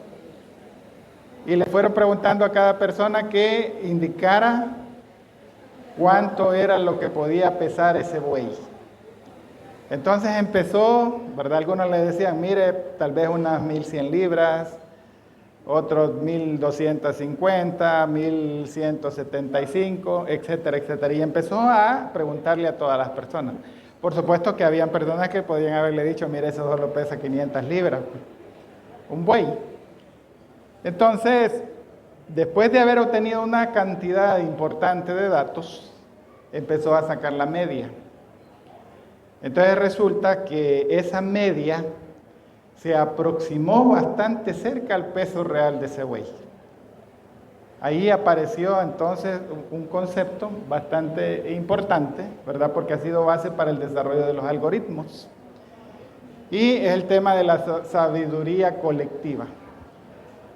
Y le fueron preguntando a cada persona que indicara cuánto era lo que podía pesar ese buey. Entonces empezó, ¿verdad? Algunos le decían, mire, tal vez unas 1,100 libras, otros 1,250, 1,175, etcétera, etcétera. Y empezó a preguntarle a todas las personas. Por supuesto que habían personas que podían haberle dicho, mire, eso solo pesa 500 libras, un buey. Entonces, después de haber obtenido una cantidad importante de datos, empezó a sacar la media. Entonces resulta que esa media se aproximó bastante cerca al peso real de ese buey. Ahí apareció entonces un concepto bastante importante, ¿verdad? Porque ha sido base para el desarrollo de los algoritmos. Y es el tema de la sabiduría colectiva.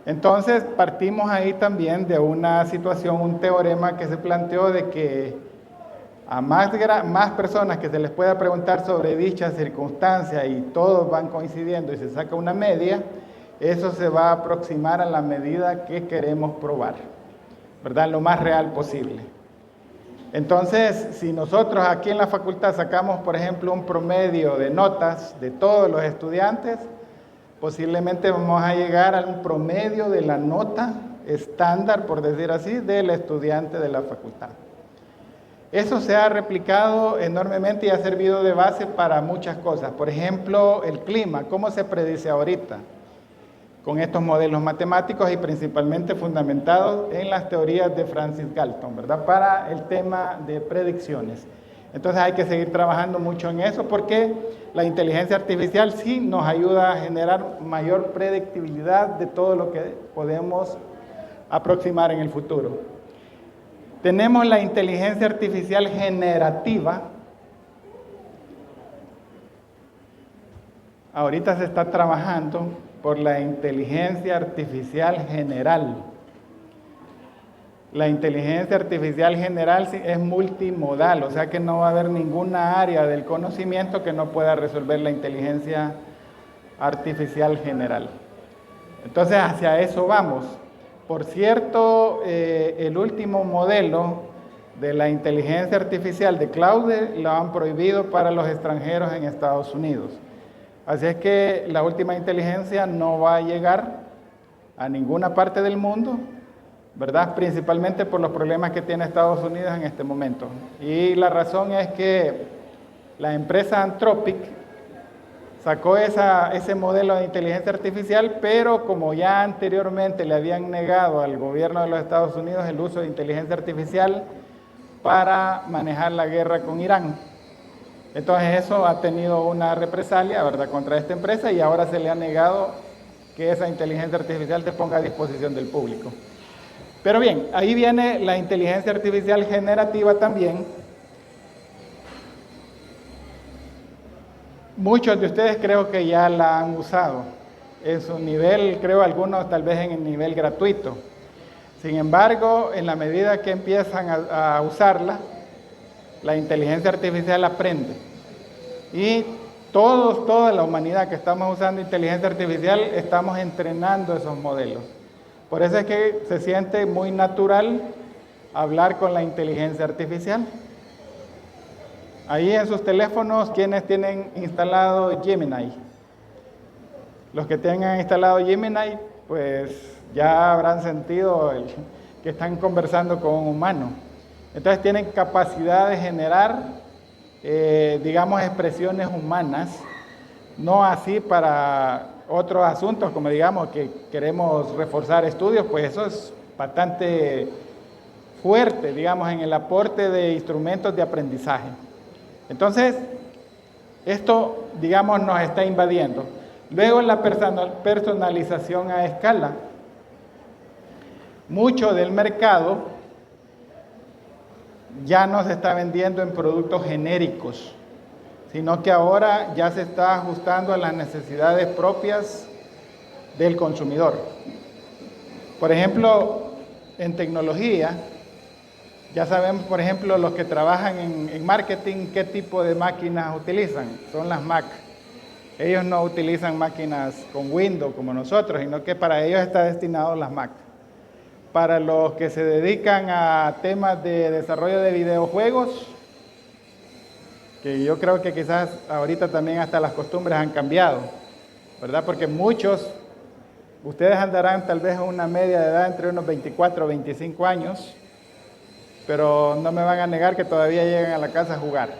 Entonces partimos ahí también de una situación, un teorema que se planteó de que a más personas que se les pueda preguntar sobre dicha circunstancia y todos van coincidiendo y se saca una media, eso se va a aproximar a la medida que queremos probar. ¿verdad? Lo más real posible. Entonces, si nosotros aquí en la facultad sacamos, por ejemplo, un promedio de notas de todos los estudiantes, posiblemente vamos a llegar a un promedio de la nota estándar, por decir así, del estudiante de la facultad. Eso se ha replicado enormemente y ha servido de base para muchas cosas. Por ejemplo, el clima, ¿cómo se predice ahorita? Con estos modelos matemáticos y principalmente fundamentados en las teorías de Francis Galton, ¿verdad? Para el tema de predicciones. Entonces hay que seguir trabajando mucho en eso porque la inteligencia artificial sí nos ayuda a generar mayor predictibilidad de todo lo que podemos aproximar en el futuro. Tenemos la inteligencia artificial generativa. Ahorita se está trabajando por la inteligencia artificial general. La inteligencia artificial general es multimodal, o sea que no va a haber ninguna área del conocimiento que no pueda resolver la inteligencia artificial general. Entonces hacia eso vamos. Por cierto, el último modelo de la inteligencia artificial de Claude lo han prohibido para los extranjeros en Estados Unidos. Así es que la última inteligencia no va a llegar a ninguna parte del mundo, ¿verdad? Principalmente por los problemas que tiene Estados Unidos en este momento. Y la razón es que la empresa Anthropic sacó ese modelo de inteligencia artificial, pero como ya anteriormente le habían negado al gobierno de los Estados Unidos el uso de inteligencia artificial para manejar la guerra con Irán. Entonces eso ha tenido una represalia, ¿verdad?, contra esta empresa y ahora se le ha negado que esa inteligencia artificial se ponga a disposición del público. Pero bien, ahí viene la inteligencia artificial generativa también. Muchos de ustedes creo que ya la han usado. En su nivel, creo algunos tal vez en el nivel gratuito. Sin embargo, en la medida que empiezan a usarla, la inteligencia artificial aprende. Y toda la humanidad que estamos usando inteligencia artificial, estamos entrenando esos modelos. Por eso es que se siente muy natural hablar con la inteligencia artificial. Ahí en sus teléfonos, ¿quiénes tienen instalado Gemini? Los que tengan instalado Gemini, pues ya habrán sentido que están conversando con un humano. Entonces tienen capacidad de generar, digamos, expresiones humanas, no así para otros asuntos, como digamos que queremos reforzar estudios, pues eso es bastante fuerte, digamos, en el aporte de instrumentos de aprendizaje. Entonces, esto, digamos, nos está invadiendo. Luego la personalización a escala. Mucho del mercado ya no se está vendiendo en productos genéricos, sino que ahora ya se está ajustando a las necesidades propias del consumidor. Por ejemplo, en tecnología, ya sabemos, por ejemplo, los que trabajan en marketing, qué tipo de máquinas utilizan. Son las Mac. Ellos no utilizan máquinas con Windows como nosotros, sino que para ellos está destinado las Mac. Para los que se dedican a temas de desarrollo de videojuegos, que yo creo que quizás ahorita también hasta las costumbres han cambiado, ¿verdad? Porque muchos, ustedes andarán tal vez en una media de edad entre unos 24 o 25 años, pero no me van a negar que todavía llegan a la casa a jugar,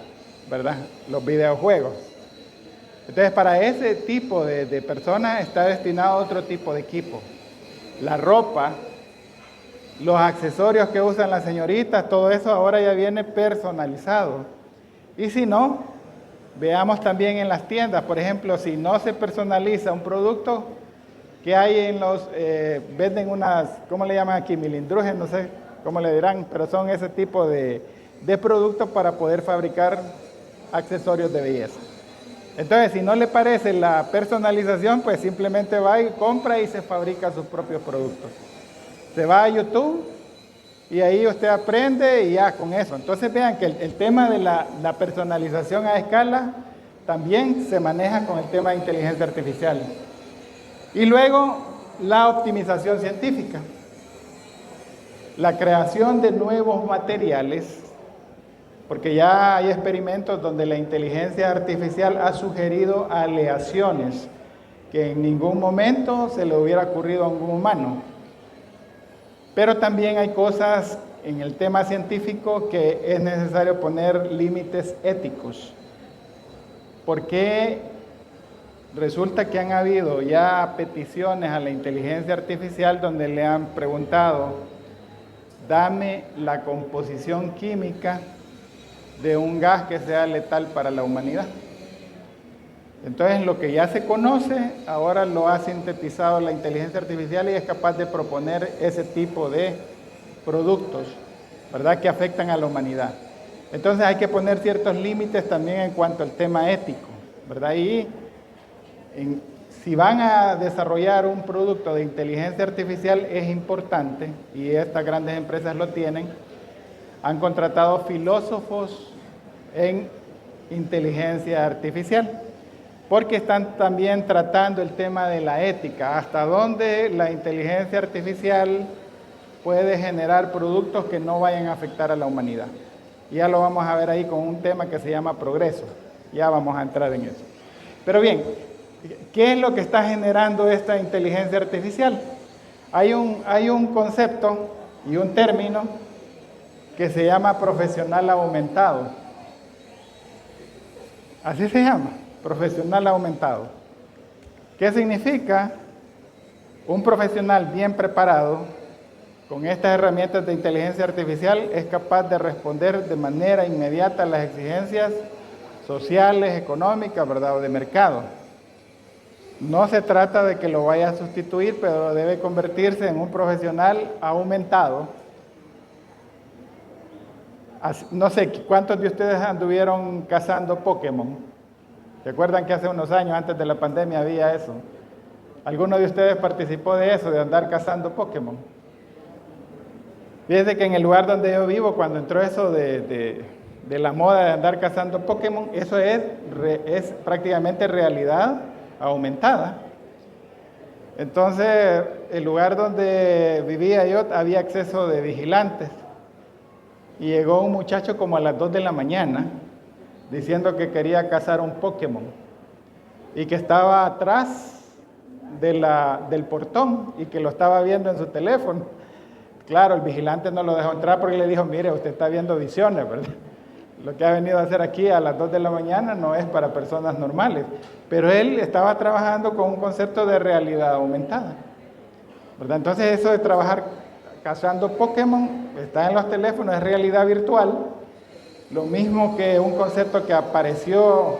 ¿verdad? Los videojuegos. Entonces, para ese tipo de personas está destinado otro tipo de equipo. La ropa, los accesorios que usan las señoritas, todo eso ahora ya viene personalizado. Y si no, veamos también en las tiendas, por ejemplo, si no se personaliza un producto, ¿qué hay en los, venden unas, ¿cómo le llaman aquí? Milindrujes, no sé cómo le dirán, pero son ese tipo de productos para poder fabricar accesorios de belleza. Entonces, si no le parece la personalización, pues simplemente va y compra y se fabrica sus propios productos. Se va a YouTube y ahí usted aprende y ya con eso. Entonces vean que el tema de la personalización a escala también se maneja con el tema de inteligencia artificial. Y luego la optimización científica. La creación de nuevos materiales, porque ya hay experimentos donde la inteligencia artificial ha sugerido aleaciones que en ningún momento se le hubiera ocurrido a un humano. Pero también hay cosas en el tema científico que es necesario poner límites éticos, porque resulta que han habido ya peticiones a la inteligencia artificial donde le han preguntado: dame la composición química de un gas que sea letal para la humanidad. Entonces, lo que ya se conoce, ahora lo ha sintetizado la inteligencia artificial y es capaz de proponer ese tipo de productos, ¿verdad?, que afectan a la humanidad. Entonces, hay que poner ciertos límites también en cuanto al tema ético, ¿verdad? Y si van a desarrollar un producto de inteligencia artificial, es importante, y estas grandes empresas lo tienen, han contratado filósofos en inteligencia artificial, porque están también tratando el tema de la ética, hasta dónde la inteligencia artificial puede generar productos que no vayan a afectar a la humanidad. Y ya lo vamos a ver ahí con un tema que se llama progreso, ya vamos a entrar en eso. Pero bien, ¿qué es lo que está generando esta inteligencia artificial? Hay un concepto y un término que se llama profesional aumentado. Así se llama, profesional aumentado. ¿Qué significa? Un profesional bien preparado con estas herramientas de inteligencia artificial es capaz de responder de manera inmediata a las exigencias sociales, económicas, ¿verdad?, o de mercado. No se trata de que lo vaya a sustituir, pero debe convertirse en un profesional aumentado. No sé, ¿cuántos de ustedes anduvieron cazando Pokémon? ¿Se acuerdan que hace unos años, antes de la pandemia, había eso? ¿Alguno de ustedes participó de eso, de andar cazando Pokémon? Fíjense que en el lugar donde yo vivo, cuando entró eso de la moda de andar cazando Pokémon, eso es prácticamente realidad aumentada. Entonces, el lugar donde vivía yo había exceso de vigilantes. Y llegó un muchacho como a las 2 de la mañana diciendo que quería cazar un Pokémon y que estaba atrás del portón y que lo estaba viendo en su teléfono. Claro, el vigilante no lo dejó entrar porque le dijo: mire, usted está viendo visiones, ¿verdad? Lo que ha venido a hacer aquí a las 2 de la mañana no es para personas normales. Pero él estaba trabajando con un concepto de realidad aumentada, ¿verdad? Entonces, eso de trabajar cazando Pokémon está en los teléfonos, es realidad virtual. Lo mismo que un concepto que apareció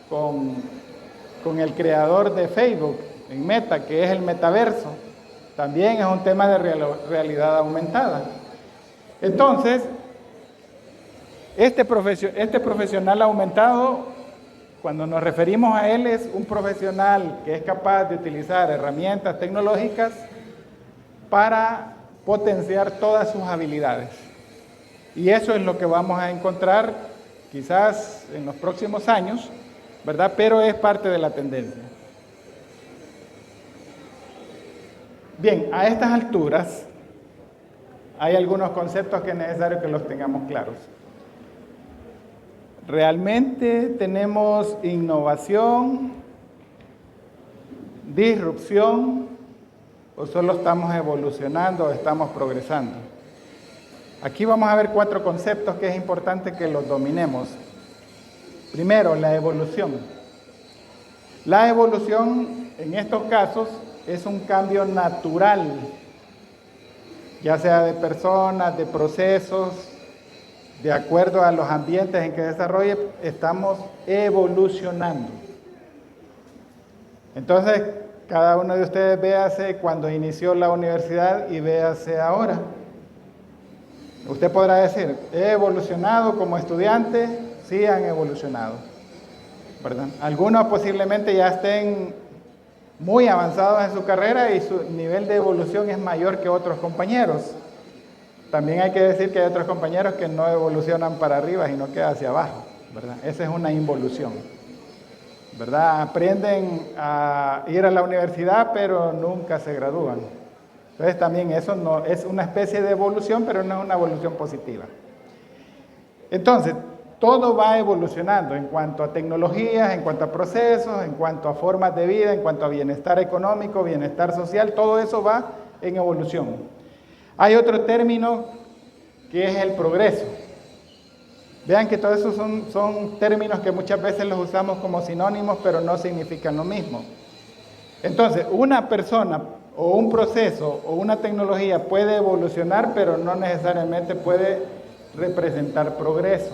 con el creador de Facebook, en Meta, que es el metaverso. También es un tema de realidad aumentada. Entonces, este profesional aumentado, cuando nos referimos a él, es un profesional que es capaz de utilizar herramientas tecnológicas para potenciar todas sus habilidades. Y eso es lo que vamos a encontrar quizás en los próximos años, ¿verdad? Pero es parte de la tendencia. Bien, a estas alturas hay algunos conceptos que es necesario que los tengamos claros. ¿Realmente tenemos innovación, disrupción, o solo estamos evolucionando o estamos progresando? Aquí vamos a ver 4 conceptos que es importante que los dominemos. Primero, la evolución. La evolución, en estos casos, es un cambio natural, ya sea de personas, de procesos, de acuerdo a los ambientes en que desarrolle, estamos evolucionando. Entonces, cada uno de ustedes véase cuando inició la universidad y véase ahora. Usted podrá decir: ¿he evolucionado como estudiante? Sí, han evolucionado, ¿verdad? Algunos posiblemente ya estén muy avanzados en su carrera y su nivel de evolución es mayor que otros compañeros. También hay que decir que hay otros compañeros que no evolucionan para arriba, sino que hacia abajo, ¿verdad? Esa es una involución, ¿verdad? Aprenden a ir a la universidad, pero nunca se gradúan. Entonces también eso no, es una especie de evolución, pero no es una evolución positiva. Entonces, todo va evolucionando en cuanto a tecnologías, en cuanto a procesos, en cuanto a formas de vida, en cuanto a bienestar económico, bienestar social, todo eso va en evolución. Hay otro término que es el progreso. Vean que todos esos son términos que muchas veces los usamos como sinónimos, pero no significan lo mismo. Entonces, una persona o un proceso o una tecnología puede evolucionar, pero no necesariamente puede representar progreso.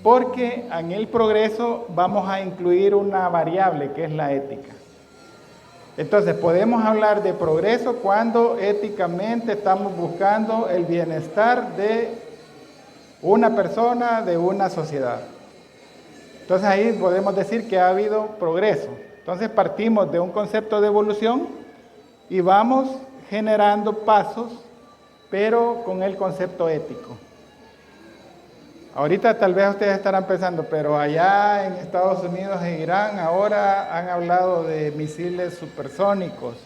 Porque en el progreso vamos a incluir una variable que es la ética. Entonces, podemos hablar de progreso cuando éticamente estamos buscando el bienestar de una persona, de una sociedad. Entonces ahí podemos decir que ha habido progreso. Entonces partimos de un concepto de evolución y vamos generando pasos, pero con el concepto ético. Ahorita tal vez ustedes estarán pensando, pero allá en Estados Unidos e Irán ahora han hablado de misiles supersónicos.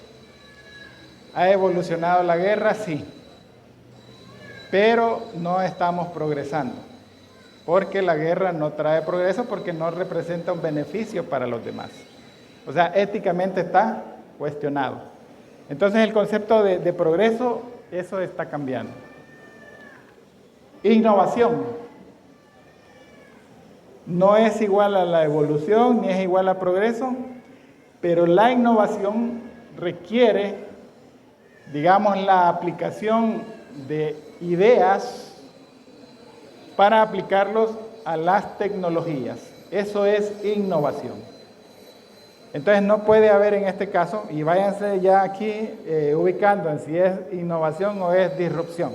¿Ha evolucionado la guerra? Sí. Pero no estamos progresando, porque la guerra no trae progreso, porque no representa un beneficio para los demás. O sea, éticamente está cuestionado. Entonces el concepto de progreso, eso está cambiando. Innovación. No es igual a la evolución, ni es igual a progreso, pero la innovación requiere, digamos, la aplicación de ideas para aplicarlos a las tecnologías. Eso es innovación. Entonces no puede haber en este caso, y váyanse ya aquí ubicando en si es innovación o es disrupción.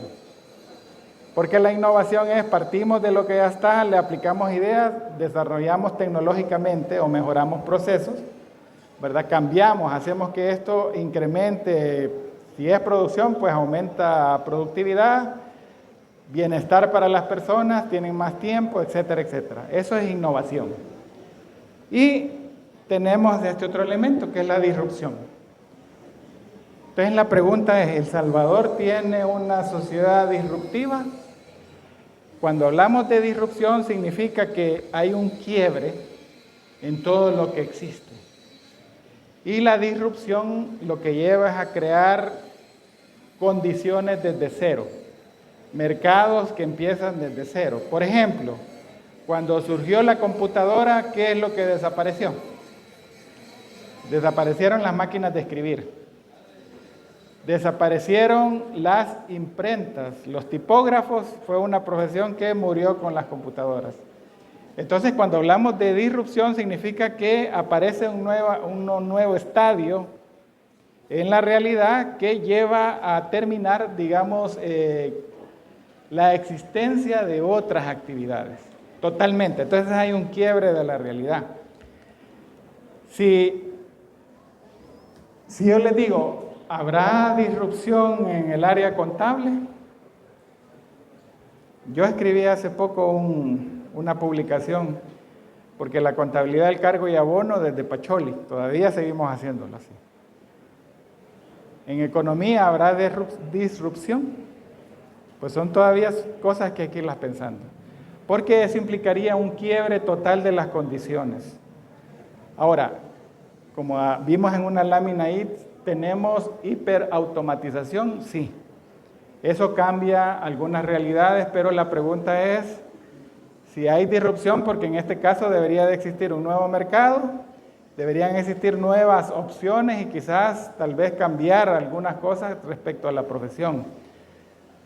Porque la innovación es, partimos de lo que ya está, le aplicamos ideas, desarrollamos tecnológicamente o mejoramos procesos, ¿verdad? Cambiamos, hacemos que esto incremente, si es producción, pues aumenta productividad, bienestar para las personas, tienen más tiempo, etcétera, etcétera. Eso es innovación. Y tenemos este otro elemento que es la disrupción. Entonces la pregunta es, ¿El Salvador tiene una sociedad disruptiva? Cuando hablamos de disrupción significa que hay un quiebre en todo lo que existe. Y la disrupción lo que lleva es a crear condiciones desde cero, mercados que empiezan desde cero. Por ejemplo, cuando surgió la computadora, ¿qué es lo que desapareció? Desaparecieron las máquinas de escribir. Desaparecieron las imprentas, los tipógrafos fue una profesión que murió con las computadoras. Entonces, cuando hablamos de disrupción, significa que aparece un nuevo estadio en la realidad que lleva a terminar, digamos, la existencia de otras actividades, totalmente. Entonces hay un quiebre de la realidad. Si yo les digo, ¿habrá disrupción en el área contable? Yo escribí hace poco una publicación, porque la contabilidad del cargo y abono desde Pacholi, todavía seguimos haciéndolo así. ¿En economía habrá disrupción? Pues son todavía cosas que hay que irlas pensando, porque eso implicaría un quiebre total de las condiciones. Ahora, como vimos en una lámina ahí, ¿tenemos hiperautomatización? Sí. Eso cambia algunas realidades, pero la pregunta es si hay disrupción, porque en este caso debería de existir un nuevo mercado, deberían existir nuevas opciones y quizás tal vez cambiar algunas cosas respecto a la profesión.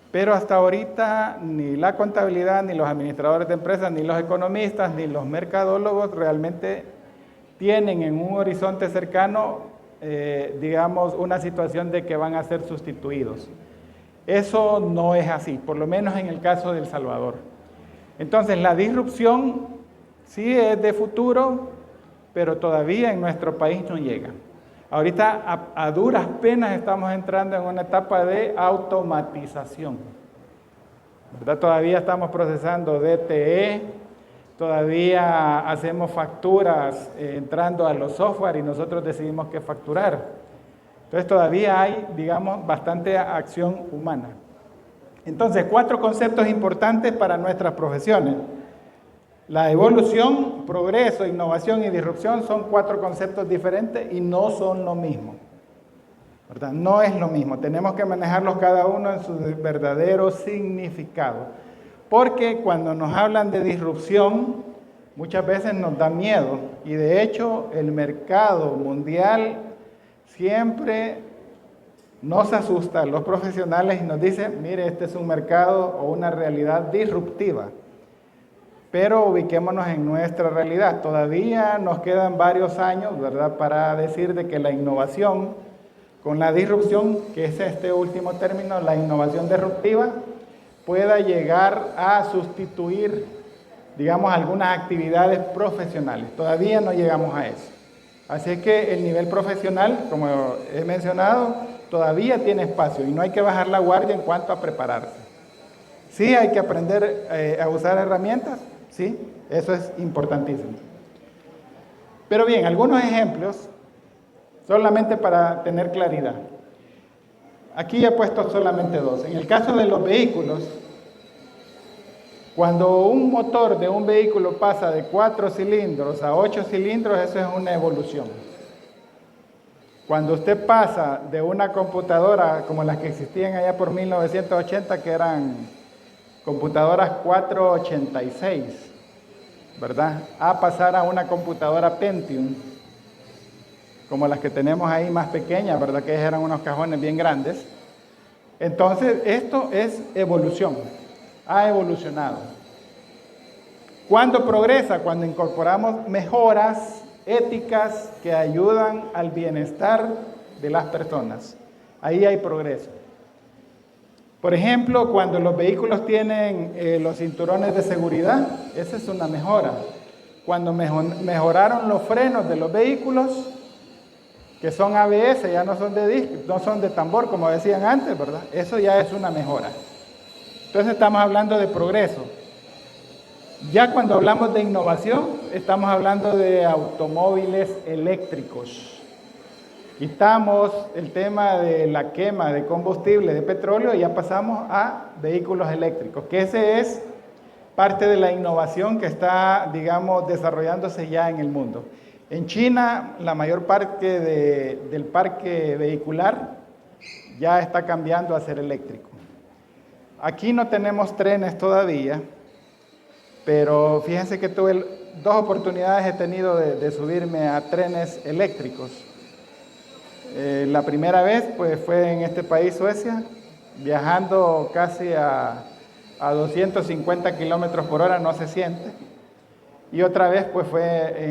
Pero hasta ahorita ni la contabilidad, ni los administradores de empresas, ni los economistas, ni los mercadólogos realmente tienen en un horizonte cercano, digamos, una situación de que van a ser sustituidos. Eso no es así, por lo menos en el caso de El Salvador. Entonces, la disrupción sí es de futuro, pero todavía en nuestro país no llega. Ahorita a duras penas estamos entrando en una etapa de automatización, ¿verdad? Todavía estamos procesando DTE, todavía hacemos facturas entrando a los software y nosotros decidimos qué facturar. Entonces todavía hay, digamos, bastante acción humana. Entonces, 4 conceptos importantes para nuestras profesiones. La evolución, progreso, innovación y disrupción son 4 conceptos diferentes y no son lo mismo, ¿verdad? No es lo mismo. Tenemos que manejarlos cada uno en su verdadero significado. Porque cuando nos hablan de disrupción, muchas veces nos da miedo. Y de hecho, el mercado mundial siempre nos asusta a los profesionales y nos dice, mire, este es un mercado o una realidad disruptiva. Pero ubiquémonos en nuestra realidad. Todavía nos quedan varios años, ¿verdad?, para decir de que la innovación con la disrupción, que es este último término, la innovación disruptiva, pueda llegar a sustituir, digamos, algunas actividades profesionales. Todavía no llegamos a eso. Así es que el nivel profesional, como he mencionado, todavía tiene espacio y no hay que bajar la guardia en cuanto a prepararse. Sí hay que aprender a usar herramientas, sí, eso es importantísimo. Pero bien, algunos ejemplos, solamente para tener claridad. Aquí he puesto solamente 2. En el caso de los vehículos, cuando un motor de un vehículo pasa de 4 cilindros a 8 cilindros, eso es una evolución. Cuando usted pasa de una computadora como las que existían allá por 1980, que eran computadoras 486, ¿verdad?, a pasar a una computadora Pentium, como las que tenemos ahí más pequeñas, ¿verdad?, que eran unos cajones bien grandes. Entonces, esto es evolución, ha evolucionado. ¿Cuándo progresa? Cuando incorporamos mejoras éticas que ayudan al bienestar de las personas. Ahí hay progreso. Por ejemplo, cuando los vehículos tienen los cinturones de seguridad, esa es una mejora. Cuando mejoraron los frenos de los vehículos, que son ABS, ya no son de disco, no son de tambor, como decían antes, ¿verdad? Eso ya es una mejora. Entonces estamos hablando de progreso. Ya cuando hablamos de innovación, estamos hablando de automóviles eléctricos. Quitamos el tema de la quema de combustible de petróleo y ya pasamos a vehículos eléctricos, que ese es parte de la innovación que está, digamos, desarrollándose ya en el mundo. En China, la mayor parte del parque vehicular ya está cambiando a ser eléctrico. Aquí no tenemos trenes todavía, pero fíjense que tuve 2 oportunidades he tenido de subirme a trenes eléctricos. La primera vez pues fue en este país, Suecia, viajando casi a 250 kilómetros por hora, no se siente. Y otra vez pues fue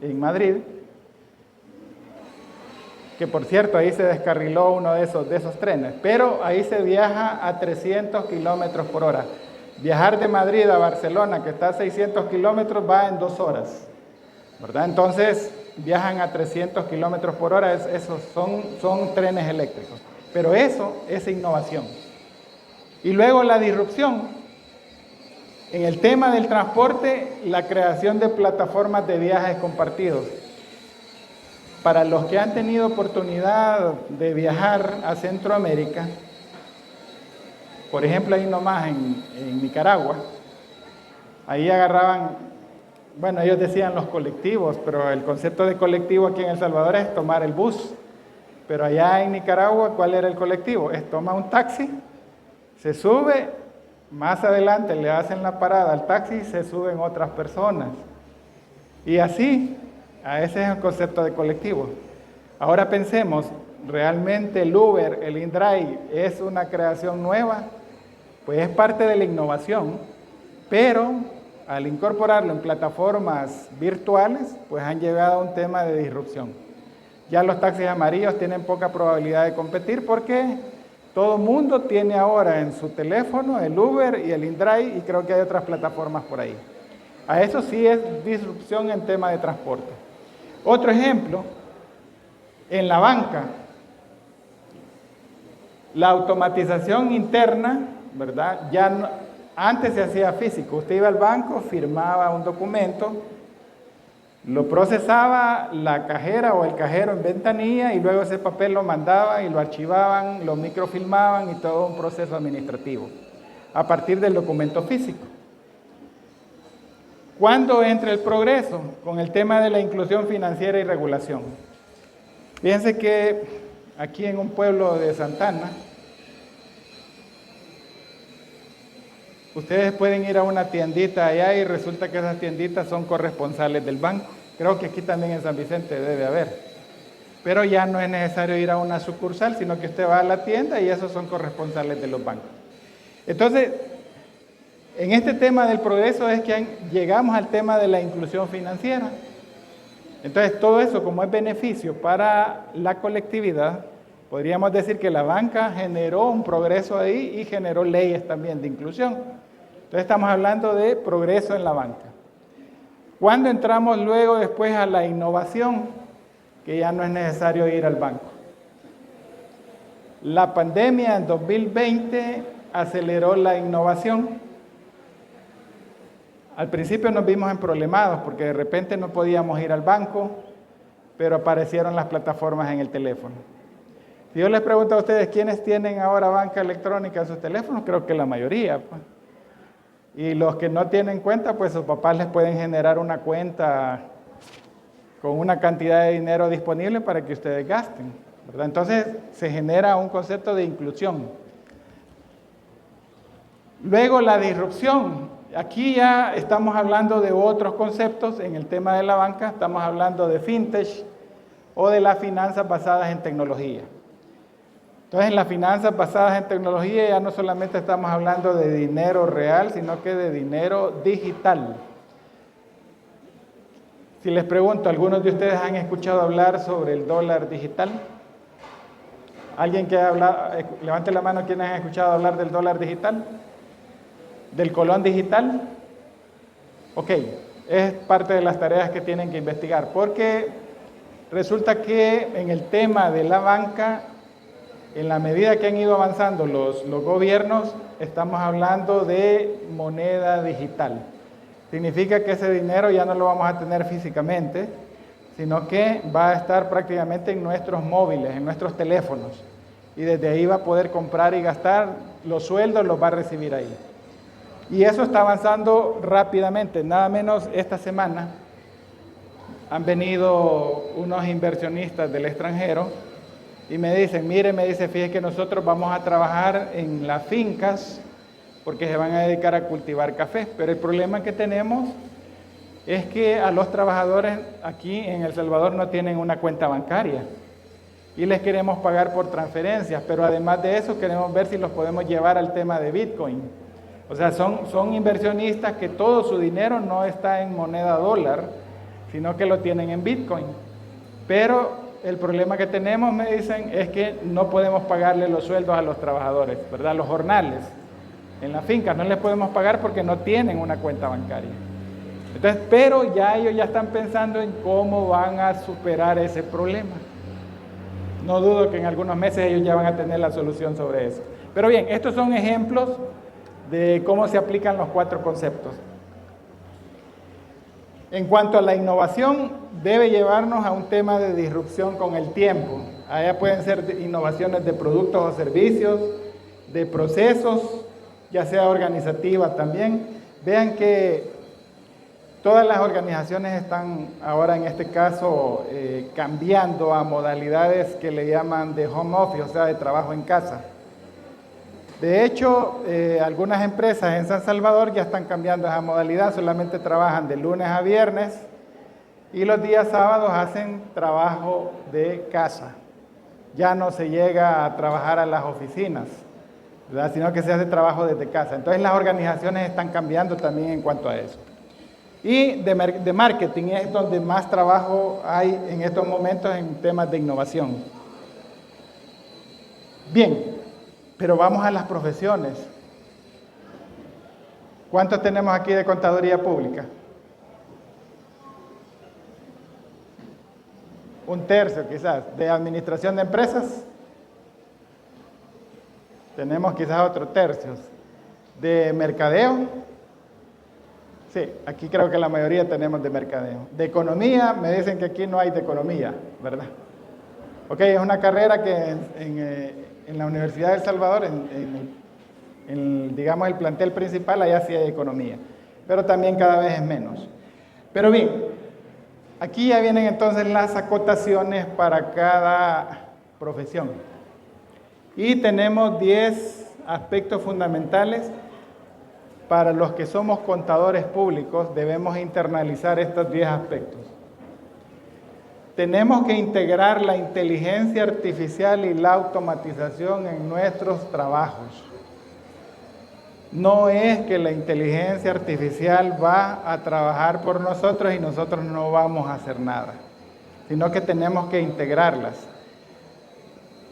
en Madrid, que por cierto ahí se descarriló uno de esos trenes, pero ahí se viaja a 300 kilómetros por hora. Viajar de Madrid a Barcelona, que está a 600 kilómetros, va en 2 horas, ¿verdad? Entonces viajan a 300 kilómetros por hora, esos son trenes eléctricos. Pero eso es innovación. Y luego la disrupción. En el tema del transporte, la creación de plataformas de viajes compartidos. Para los que han tenido oportunidad de viajar a Centroamérica, por ejemplo, ahí nomás en Nicaragua, ahí agarraban, bueno, ellos decían los colectivos, pero el concepto de colectivo aquí en El Salvador es tomar el bus. Pero allá en Nicaragua, ¿cuál era el colectivo? Es toma un taxi, se sube, más adelante le hacen la parada al taxi y se suben otras personas. Y así, ese es el concepto de colectivo. Ahora pensemos, ¿realmente el Uber, el InDrive, es una creación nueva? Pues es parte de la innovación, pero al incorporarlo en plataformas virtuales, pues han llegado a un tema de disrupción. Ya los taxis amarillos tienen poca probabilidad de competir porque todo el mundo tiene ahora en su teléfono el Uber y el InDrive y creo que hay otras plataformas por ahí. A eso sí es disrupción en tema de transporte. Otro ejemplo, en la banca, la automatización interna, ¿verdad? Ya antes se hacía físico, usted iba al banco, firmaba un documento, Lo procesaba la cajera o el cajero en ventanilla y luego ese papel lo mandaba y lo archivaban, lo microfilmaban y todo un proceso administrativo a partir del documento físico. ¿Cuándo entra el progreso? Con el tema de la inclusión financiera y regulación. Fíjense que aquí en un pueblo de Santana, ustedes pueden ir a una tiendita allá y resulta que esas tienditas son corresponsales del banco. Creo que aquí también en San Vicente debe haber. Pero ya no es necesario ir a una sucursal, sino que usted va a la tienda y esos son corresponsales de los bancos. Entonces, en este tema del progreso es que llegamos al tema de la inclusión financiera. Entonces, todo eso, como es beneficio para la colectividad, podríamos decir que la banca generó un progreso ahí y generó leyes también de inclusión. Entonces, estamos hablando de progreso en la banca. ¿Cuándo entramos luego después a la innovación? Que ya no es necesario ir al banco. La pandemia en 2020 aceleró la innovación. Al principio nos vimos emproblemados porque de repente no podíamos ir al banco, pero aparecieron las plataformas en el teléfono. Si yo les pregunto a ustedes, ¿quiénes tienen ahora banca electrónica en sus teléfonos? Creo que la mayoría, pues. Y los que no tienen cuenta, pues sus papás les pueden generar una cuenta con una cantidad de dinero disponible para que ustedes gasten, ¿verdad? Entonces se genera un concepto de inclusión. Luego la disrupción. Aquí ya estamos hablando de otros conceptos en el tema de la banca, estamos hablando de fintech o de las finanzas basadas en tecnología. Entonces, en las finanzas basadas en tecnología ya no solamente estamos hablando de dinero real, sino que de dinero digital. Si les pregunto, ¿algunos de ustedes han escuchado hablar sobre el dólar digital? ¿Alguien que ha hablado? Levante la mano quienes han escuchado hablar del dólar digital. ¿Del colón digital? Ok, es parte de las tareas que tienen que investigar, porque resulta que en el tema de la banca, en la medida que han ido avanzando los gobiernos, estamos hablando de moneda digital. Significa que ese dinero ya no lo vamos a tener físicamente, sino que va a estar prácticamente en nuestros móviles, en nuestros teléfonos. Y desde ahí va a poder comprar y gastar, los sueldos los va a recibir ahí. Y eso está avanzando rápidamente. Nada menos esta semana han venido unos inversionistas del extranjero y me dicen, mire, fíjese que nosotros vamos a trabajar en las fincas porque se van a dedicar a cultivar café. Pero el problema que tenemos es que a los trabajadores aquí en El Salvador no tienen una cuenta bancaria y les queremos pagar por transferencias, pero además de eso queremos ver si los podemos llevar al tema de Bitcoin. O sea, son inversionistas que todo su dinero no está en moneda dólar, sino que lo tienen en Bitcoin. Pero el problema que tenemos, me dicen, es que no podemos pagarle los sueldos a los trabajadores, ¿verdad? Los jornales en las fincas no les podemos pagar porque no tienen una cuenta bancaria. Entonces, pero ya ellos ya están pensando en cómo van a superar ese problema. No dudo que en algunos meses ellos ya van a tener la solución sobre eso. Pero bien, estos son ejemplos de cómo se aplican los 4 conceptos. En cuanto a la innovación, debe llevarnos a un tema de disrupción con el tiempo. Allá pueden ser innovaciones de productos o servicios, de procesos, ya sea organizativa también. Vean que todas las organizaciones están ahora en este caso cambiando a modalidades que le llaman de home office, o sea, de trabajo en casa. De hecho, algunas empresas en San Salvador ya están cambiando esa modalidad, solamente trabajan de lunes a viernes y los días sábados hacen trabajo de casa. Ya no se llega a trabajar a las oficinas, ¿verdad? Sino que se hace trabajo desde casa. Entonces las organizaciones están cambiando también en cuanto a eso. Y de marketing es donde más trabajo hay en estos momentos en temas de innovación. Bien. Pero vamos a las profesiones. ¿Cuántos tenemos aquí de contaduría pública? Un tercio quizás. ¿De administración de empresas? Tenemos quizás otro tercio. ¿De mercadeo? Sí, aquí creo que la mayoría tenemos de mercadeo. De economía, me dicen que aquí no hay de economía, ¿verdad? Ok, es una carrera que en la Universidad de El Salvador, digamos, el plantel principal, allá sí hay economía, pero también cada vez es menos. Pero bien, aquí ya vienen entonces las acotaciones para cada profesión. Y tenemos 10 aspectos fundamentales. Para los que somos contadores públicos, debemos internalizar estos 10 aspectos. Tenemos que integrar la inteligencia artificial y la automatización en nuestros trabajos. No es que la inteligencia artificial va a trabajar por nosotros y nosotros no vamos a hacer nada, sino que tenemos que integrarlas.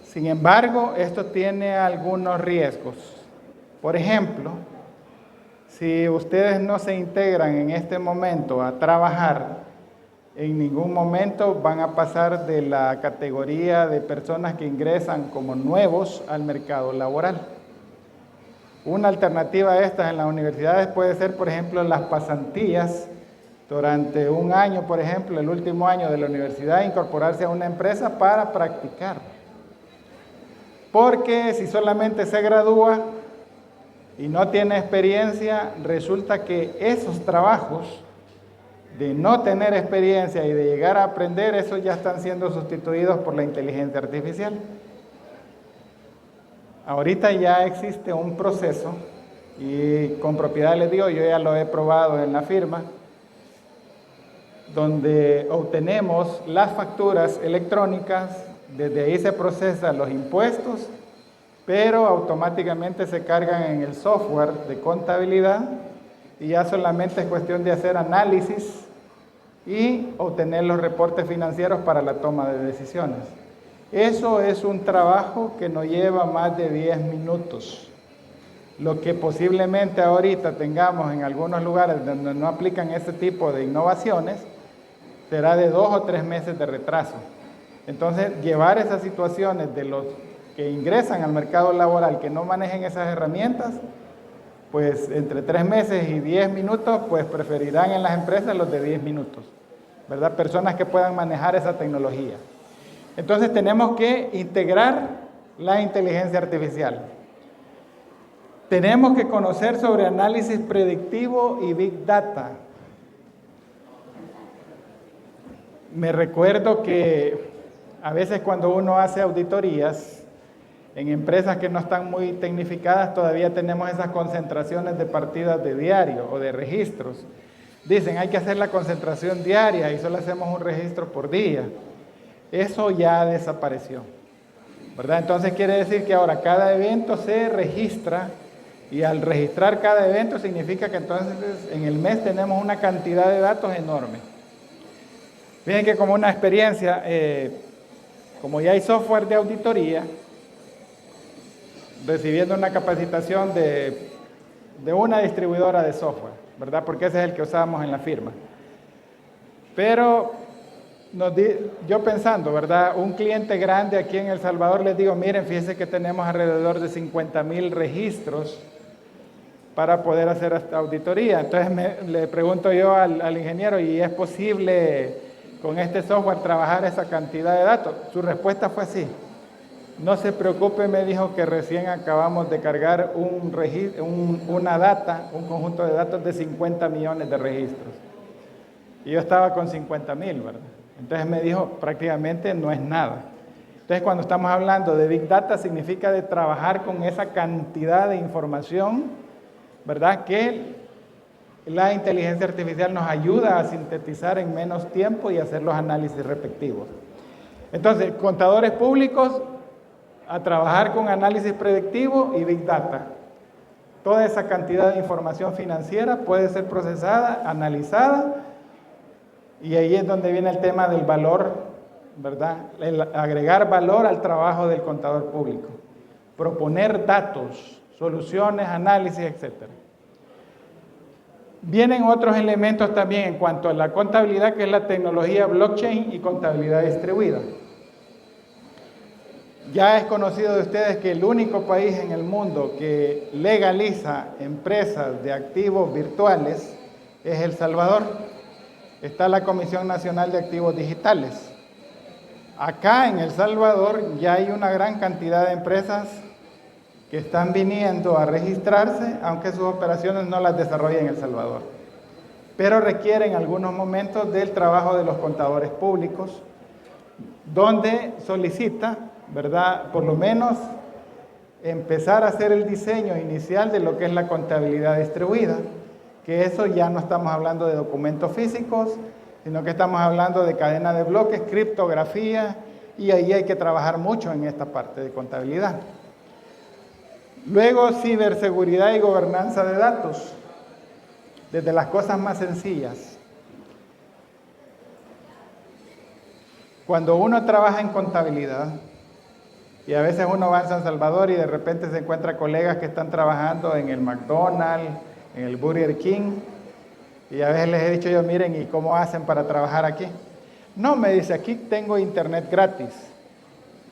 Sin embargo, esto tiene algunos riesgos. Por ejemplo, si ustedes no se integran en este momento a trabajar, en ningún momento van a pasar de la categoría de personas que ingresan como nuevos al mercado laboral. Una alternativa a estas en las universidades puede ser, por ejemplo, las pasantías. Durante un año, por ejemplo, el último año de la universidad, incorporarse a una empresa para practicar. Porque si solamente se gradúa y no tiene experiencia, resulta que esos trabajos de no tener experiencia y de llegar a aprender, esos ya están siendo sustituidos por la inteligencia artificial. Ahorita ya existe un proceso, y con propiedad les digo, yo ya lo he probado en la firma, donde obtenemos las facturas electrónicas, desde ahí se procesan los impuestos, pero automáticamente se cargan en el software de contabilidad y ya solamente es cuestión de hacer análisis y obtener los reportes financieros para la toma de decisiones. Eso es un trabajo que no lleva más de 10 minutos. Lo que posiblemente ahorita tengamos en algunos lugares donde no aplican ese tipo de innovaciones, será de 2 o 3 meses de retraso. Entonces, llevar esas situaciones de los que ingresan al mercado laboral, que no manejen esas herramientas, pues entre 3 meses y 10 minutos, pues preferirán en las empresas los de 10 minutos, ¿verdad? Personas que puedan manejar esa tecnología. Entonces tenemos que integrar la inteligencia artificial. Tenemos que conocer sobre análisis predictivo y Big Data. Me recuerdo que a veces cuando uno hace auditorías en empresas que no están muy tecnificadas, todavía tenemos esas concentraciones de partidas de diario o de registros. Dicen, hay que hacer la concentración diaria y solo hacemos un registro por día. Eso ya desapareció, ¿verdad? Entonces quiere decir que ahora cada evento se registra y al registrar cada evento significa que entonces en el mes tenemos una cantidad de datos enorme. Fíjense que como una experiencia, como ya hay software de auditoría, recibiendo una capacitación de una distribuidora de software, ¿verdad? Porque ese es el que usábamos en la firma. Pero yo pensando, ¿verdad? Un cliente grande aquí en El Salvador, les digo, miren, fíjense que tenemos alrededor de 50,000 registros para poder hacer esta auditoría. Entonces le pregunto yo al ingeniero, ¿y es posible con este software trabajar esa cantidad de datos? Su respuesta fue así. No se preocupe, me dijo, que recién acabamos de cargar un conjunto de datos de 50 millones de registros. Y yo estaba con 50,000, ¿verdad? Entonces me dijo, prácticamente no es nada. Entonces cuando estamos hablando de Big Data, significa de trabajar con esa cantidad de información, ¿verdad? Que la inteligencia artificial nos ayuda a sintetizar en menos tiempo y hacer los análisis respectivos. Entonces, contadores públicos, a trabajar con análisis predictivo y Big Data. Toda esa cantidad de información financiera puede ser procesada, analizada, y ahí es donde viene el tema del valor, ¿verdad? El agregar valor al trabajo del contador público. Proponer datos, soluciones, análisis, etc. Vienen otros elementos también en cuanto a la contabilidad, que es la tecnología blockchain y contabilidad distribuida. Ya es conocido de ustedes que el único país en el mundo que legaliza empresas de activos virtuales es El Salvador. Está la Comisión Nacional de Activos Digitales. Acá en El Salvador ya hay una gran cantidad de empresas que están viniendo a registrarse, aunque sus operaciones no las desarrollen en El Salvador. Pero requieren algunos momentos del trabajo de los contadores públicos, donde solicita, ¿verdad?, por lo menos empezar a hacer el diseño inicial de lo que es la contabilidad distribuida, que eso ya no estamos hablando de documentos físicos, sino que estamos hablando de cadena de bloques, criptografía, y ahí hay que trabajar mucho en esta parte de contabilidad. Luego, ciberseguridad y gobernanza de datos, desde las cosas más sencillas. Cuando uno trabaja en contabilidad, y a veces uno va a San Salvador y de repente se encuentra colegas que están trabajando en el McDonald's, en el Burger King, y a veces les he dicho yo, miren, ¿y cómo hacen para trabajar aquí? No, me dice, aquí tengo internet gratis,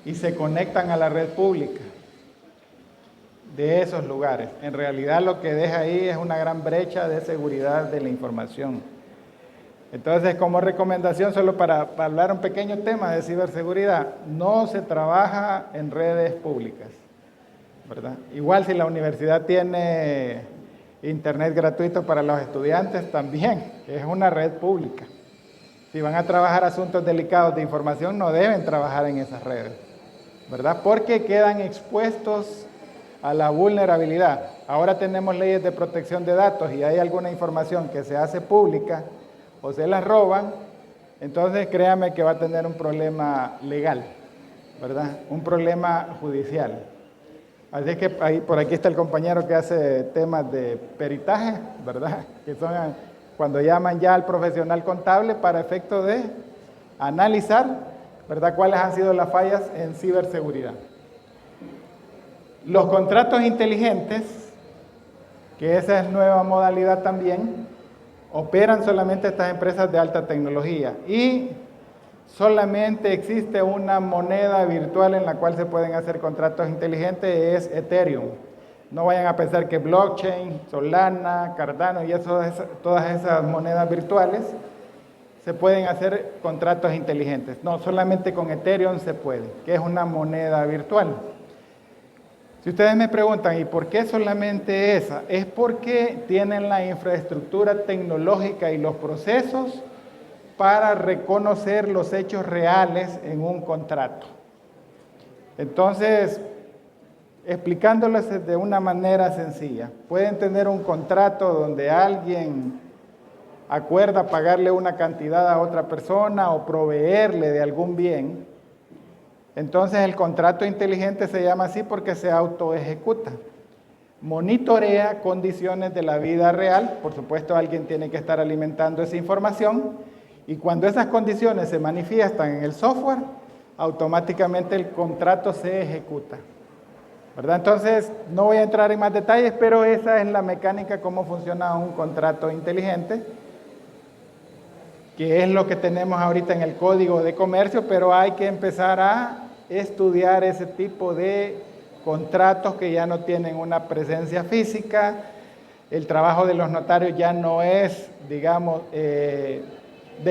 y se conectan a la red pública de esos lugares. En realidad lo que deja ahí es una gran brecha de seguridad de la información. Entonces, como recomendación, solo para hablar un pequeño tema de ciberseguridad, no se trabaja en redes públicas, ¿verdad? Igual si la universidad tiene internet gratuito para los estudiantes, también es una red pública. Si van a trabajar asuntos delicados de información, no deben trabajar en esas redes, ¿verdad? Porque quedan expuestos a la vulnerabilidad. Ahora tenemos leyes de protección de datos y hay alguna información que se hace pública o se la roban, entonces créame que va a tener un problema legal, ¿verdad? Un problema judicial. Así que por aquí está el compañero que hace temas de peritaje, ¿verdad? Que son cuando llaman ya al profesional contable para efecto de analizar, ¿verdad?, cuáles han sido las fallas en ciberseguridad. Los contratos inteligentes, que esa es nueva modalidad también, operan solamente estas empresas de alta tecnología y solamente existe una moneda virtual en la cual se pueden hacer contratos inteligentes, es Ethereum. No vayan a pensar que blockchain, Solana, Cardano y todas esas monedas virtuales se pueden hacer contratos inteligentes. No, solamente con Ethereum se puede, que es una moneda virtual. Si ustedes me preguntan, ¿y por qué solamente esa? Es porque tienen la infraestructura tecnológica y los procesos para reconocer los hechos reales en un contrato. Entonces, explicándoles de una manera sencilla, pueden tener un contrato donde alguien acuerda pagarle una cantidad a otra persona o proveerle de algún bien. Entonces el contrato inteligente se llama así porque se autoejecuta. Monitorea condiciones de la vida real, por supuesto alguien tiene que estar alimentando esa información, y cuando esas condiciones se manifiestan en el software, automáticamente el contrato se ejecuta, ¿verdad? Entonces no voy a entrar en más detalles, pero esa es la mecánica, cómo funciona un contrato inteligente, que es lo que tenemos ahorita en el Código de Comercio, pero hay que empezar a estudiar ese tipo de contratos que ya no tienen una presencia física. El trabajo de los notarios ya no es, digamos, de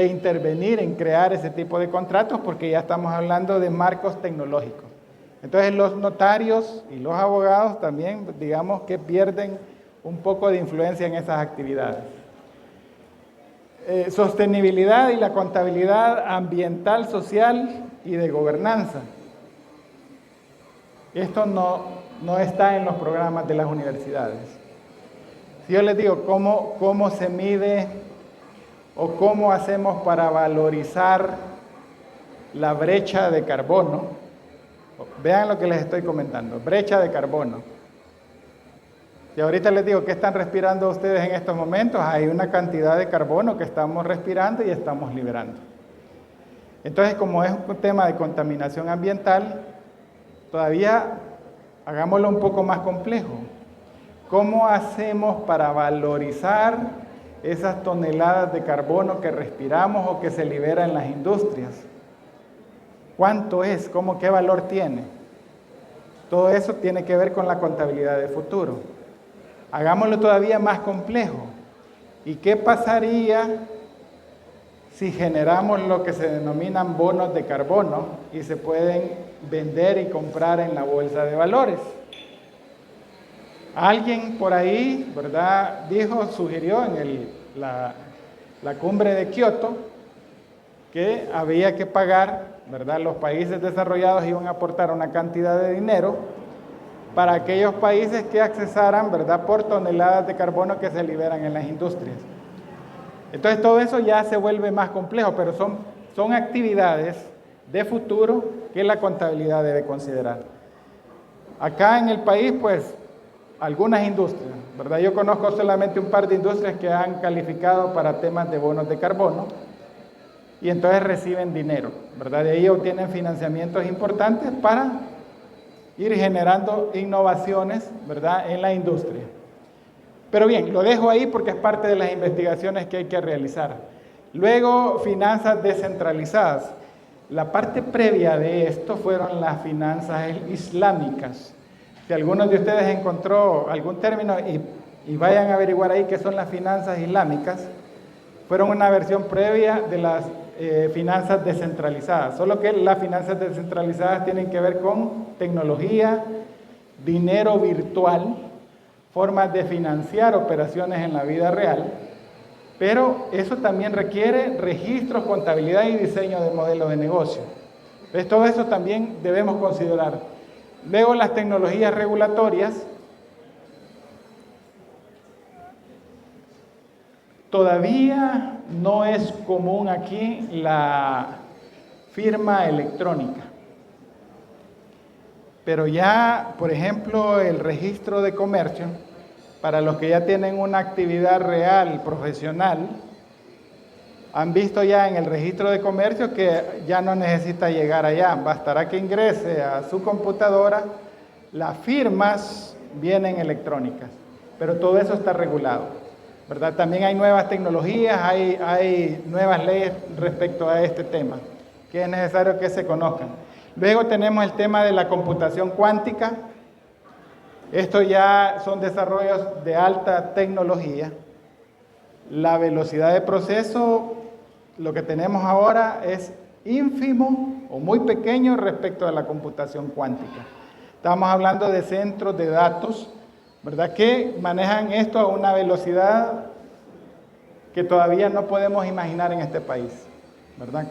intervenir en crear ese tipo de contratos, porque ya estamos hablando de marcos tecnológicos. Entonces los notarios y los abogados también, digamos, que pierden un poco de influencia en esas actividades. Sostenibilidad y la contabilidad ambiental, social y de gobernanza. Esto no está en los programas de las universidades. Si yo les digo cómo se mide o cómo hacemos para valorizar la brecha de carbono, vean lo que les estoy comentando, brecha de carbono. Y ahorita les digo, ¿qué están respirando ustedes en estos momentos? Hay una cantidad de carbono que estamos respirando y estamos liberando. Entonces, como es un tema de contaminación ambiental, todavía hagámoslo un poco más complejo. ¿Cómo hacemos para valorizar esas toneladas de carbono que respiramos o que se libera en las industrias? ¿Cuánto es? ¿Qué valor tiene? Todo eso tiene que ver con la contabilidad de futuro. Hagámoslo todavía más complejo. ¿Y qué pasaría si generamos lo que se denominan bonos de carbono y se pueden vender y comprar en la bolsa de valores? Alguien por ahí, ¿verdad?, sugirió en la cumbre de Kioto que había que pagar, ¿verdad? Los países desarrollados iban a aportar una cantidad de dinero para aquellos países que accesaran, ¿verdad?, por toneladas de carbono que se liberan en las industrias. Entonces todo eso ya se vuelve más complejo, pero son actividades de futuro que la contabilidad debe considerar. Acá en el país, pues, algunas industrias, ¿verdad? Yo conozco solamente un par de industrias que han calificado para temas de bonos de carbono y entonces reciben dinero, ¿verdad? De ahí obtienen financiamientos importantes para ir generando innovaciones, ¿verdad?, en la industria. Pero bien, lo dejo ahí porque es parte de las investigaciones que hay que realizar. Luego, finanzas descentralizadas. La parte previa de esto fueron las finanzas islámicas. Si alguno de ustedes encontró algún término y vayan a averiguar ahí qué son las finanzas islámicas, fueron una versión previa de las finanzas descentralizadas. Solo que las finanzas descentralizadas tienen que ver con tecnología, dinero virtual, formas de financiar operaciones en la vida real, pero eso también requiere registros, contabilidad y diseño de modelos de negocio. Entonces, todo eso también debemos considerar. Luego, las tecnologías regulatorias. Todavía no es común aquí la firma electrónica, pero ya, por ejemplo, el registro de comercio, para los que ya tienen una actividad real, profesional, han visto ya en el registro de comercio que ya no necesita llegar allá, bastará que ingrese a su computadora, las firmas vienen electrónicas, pero todo eso está regulado, ¿verdad? También hay nuevas tecnologías, hay nuevas leyes respecto a este tema, que es necesario que se conozcan. Luego tenemos el tema de la computación cuántica. Esto ya son desarrollos de alta tecnología. La velocidad de proceso, lo que tenemos ahora es ínfimo o muy pequeño respecto a la computación cuántica. Estamos hablando de centros de datos, ¿verdad?, que manejan esto a una velocidad que todavía no podemos imaginar en este país, ¿verdad?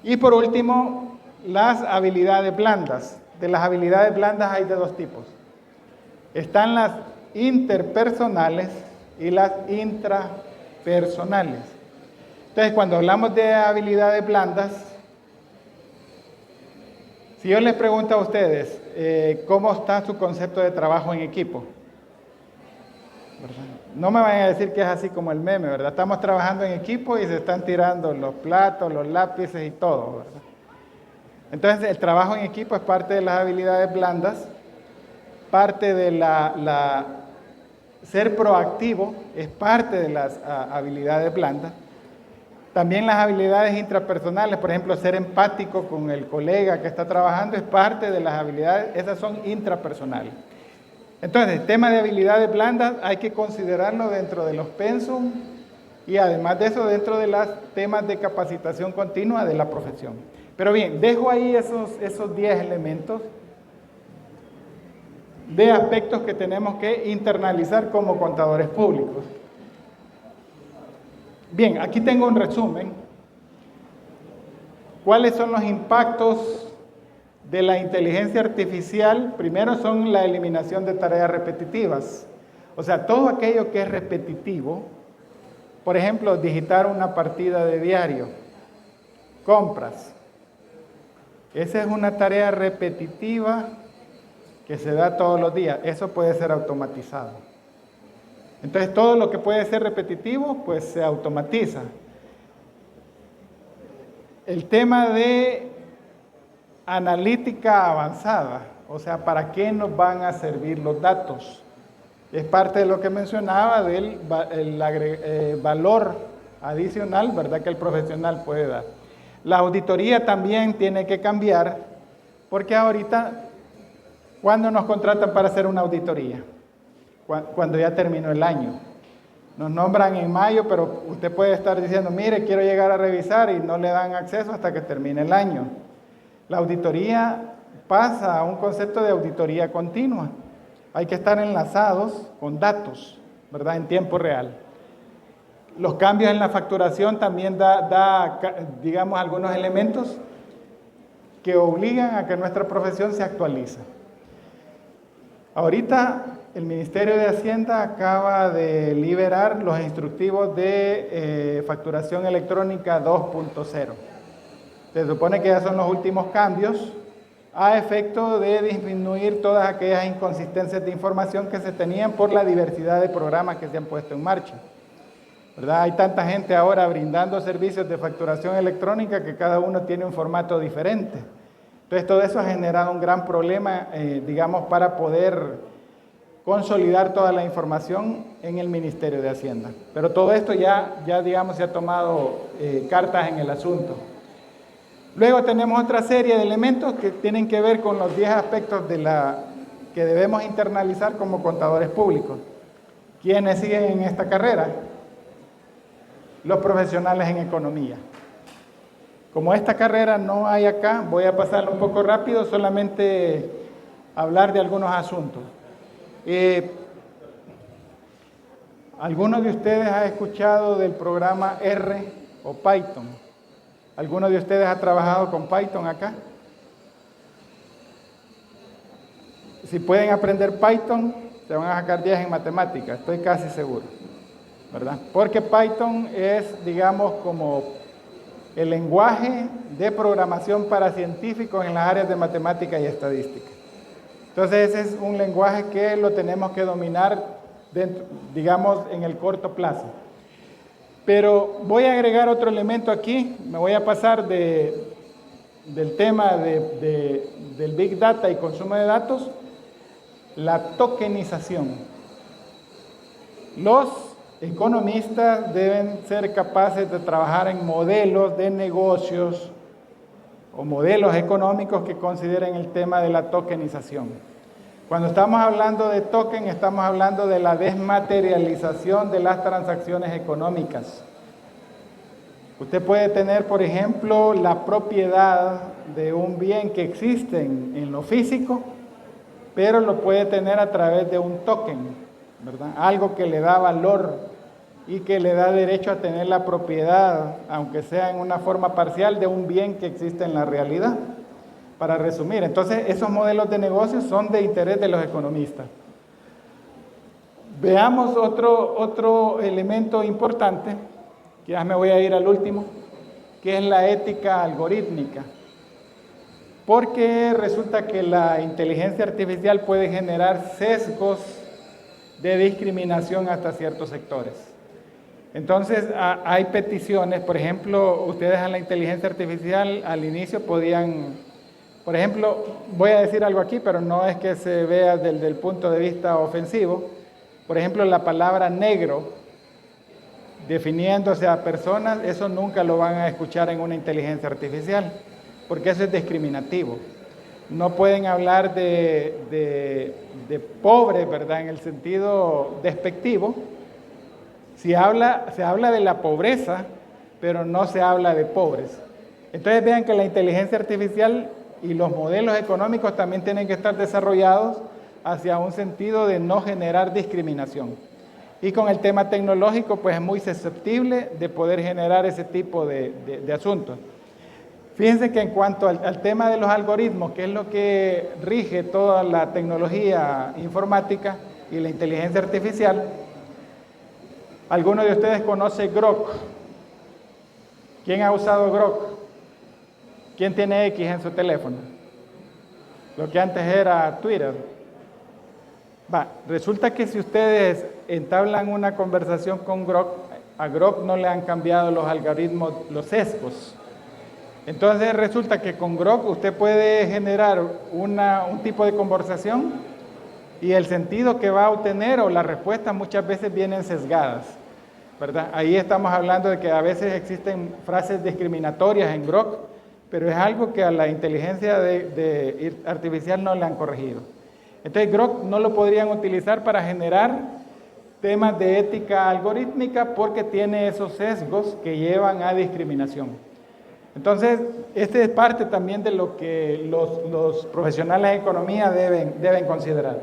Y por último, las habilidades blandas. De las habilidades blandas hay de dos tipos. Están las interpersonales y las intrapersonales. Entonces, cuando hablamos de habilidades blandas, si yo les pregunto a ustedes, ¿cómo está su concepto de trabajo en equipo? ¿Verdad? No me vayan a decir que es así como el meme, ¿verdad? Estamos trabajando en equipo y se están tirando los platos, los lápices y todo, ¿verdad? Entonces, el trabajo en equipo es parte de las habilidades blandas, parte de ser proactivo es parte de las habilidades blandas. También las habilidades intrapersonales, por ejemplo, ser empático con el colega que está trabajando es parte de las habilidades, esas son intrapersonales. Entonces, el tema de habilidades blandas hay que considerarlo dentro de los pensum y además de eso dentro de los temas de capacitación continua de la profesión. Pero bien, dejo ahí esos 10 elementos de aspectos que tenemos que internalizar como contadores públicos. Bien, aquí tengo un resumen. ¿Cuáles son los impactos de la inteligencia artificial? Primero son la eliminación de tareas repetitivas. O sea, todo aquello que es repetitivo, por ejemplo, digitar una partida de diario, compras. Esa es una tarea repetitiva que se da todos los días. Eso puede ser automatizado. Entonces, todo lo que puede ser repetitivo, pues se automatiza. El tema de analítica avanzada, o sea, ¿para qué nos van a servir los datos? Es parte de lo que mencionaba del valor adicional, ¿verdad?, que el profesional puede dar. La auditoría también tiene que cambiar, porque ahorita, ¿cuándo nos contratan para hacer una auditoría? Cuando ya terminó el año. Nos nombran en mayo, pero usted puede estar diciendo, mire, quiero llegar a revisar y no le dan acceso hasta que termine el año. La auditoría pasa a un concepto de auditoría continua. Hay que estar enlazados con datos, ¿verdad? En tiempo real. Los cambios en la facturación también digamos, algunos elementos que obligan a que nuestra profesión se actualice. Ahorita el Ministerio de Hacienda acaba de liberar los instructivos de facturación electrónica 2.0. Se supone que ya son los últimos cambios a efecto de disminuir todas aquellas inconsistencias de información que se tenían por la diversidad de programas que se han puesto en marcha, ¿verdad? Hay tanta gente ahora brindando servicios de facturación electrónica que cada uno tiene un formato diferente. Entonces todo eso ha generado un gran problema, digamos, para poder consolidar toda la información en el Ministerio de Hacienda. Pero todo esto ya digamos, se ha tomado cartas en el asunto. Luego tenemos otra serie de elementos que tienen que ver con los 10 aspectos que debemos internalizar como contadores públicos. ¿Quiénes siguen en esta carrera? Los profesionales en economía. Como esta carrera no hay acá, voy a pasarlo un poco rápido, solamente hablar de algunos asuntos. ¿Alguno de ustedes ha escuchado del programa R o Python? ¿Alguno de ustedes ha trabajado con Python acá? Si pueden aprender Python, se van a sacar 10 en matemáticas, estoy casi seguro, ¿verdad? Porque Python es, digamos, como el lenguaje de programación para científicos en las áreas de matemática y estadística. Entonces, ese es un lenguaje que lo tenemos que dominar, digamos, en el corto plazo. Pero voy a agregar otro elemento aquí, me voy a pasar del tema del Big Data y consumo de datos, la tokenización. Los economistas deben ser capaces de trabajar en modelos de negocios o modelos económicos que consideren el tema de la tokenización. Cuando estamos hablando de token, estamos hablando de la desmaterialización de las transacciones económicas. Usted puede tener, por ejemplo, la propiedad de un bien que existe en lo físico, pero lo puede tener a través de un token, ¿verdad? Algo que le da valor y que le da derecho a tener la propiedad, aunque sea en una forma parcial, de un bien que existe en la realidad. Para resumir, entonces esos modelos de negocios son de interés de los economistas. Veamos otro elemento importante, que ya me voy a ir al último, que es la ética algorítmica. Porque resulta que la inteligencia artificial puede generar sesgos de discriminación hasta ciertos sectores. Entonces, hay peticiones, por ejemplo, ustedes a la inteligencia artificial al inicio podían... Por ejemplo, voy a decir algo aquí, pero no es que se vea desde el punto de vista ofensivo. Por ejemplo, la palabra negro, definiéndose a personas, eso nunca lo van a escuchar en una inteligencia artificial, porque eso es discriminativo. No pueden hablar de pobre, ¿verdad?, en el sentido despectivo. Se habla de la pobreza, pero no se habla de pobres. Entonces vean que la inteligencia artificial y los modelos económicos también tienen que estar desarrollados hacia un sentido de no generar discriminación. Y con el tema tecnológico, pues es muy susceptible de poder generar ese tipo de asuntos. Fíjense que en cuanto al tema de los algoritmos, que es lo que rige toda la tecnología informática y la inteligencia artificial, ¿alguno de ustedes conoce Grok? ¿Quién ha usado Grok? ¿Quién tiene X en su teléfono? Lo que antes era Twitter. Resulta que si ustedes entablan una conversación con Grok, a Grok no le han cambiado los algoritmos, los sesgos. Entonces resulta que con Grok usted puede generar un tipo de conversación y el sentido que va a obtener o las respuestas muchas veces vienen sesgadas, ¿verdad? Ahí estamos hablando de que a veces existen frases discriminatorias en Grok, pero es algo que a la inteligencia artificial no le han corregido. Entonces Grok no lo podrían utilizar para generar temas de ética algorítmica porque tiene esos sesgos que llevan a discriminación. Entonces, este es parte también de lo que los profesionales de economía deben considerar.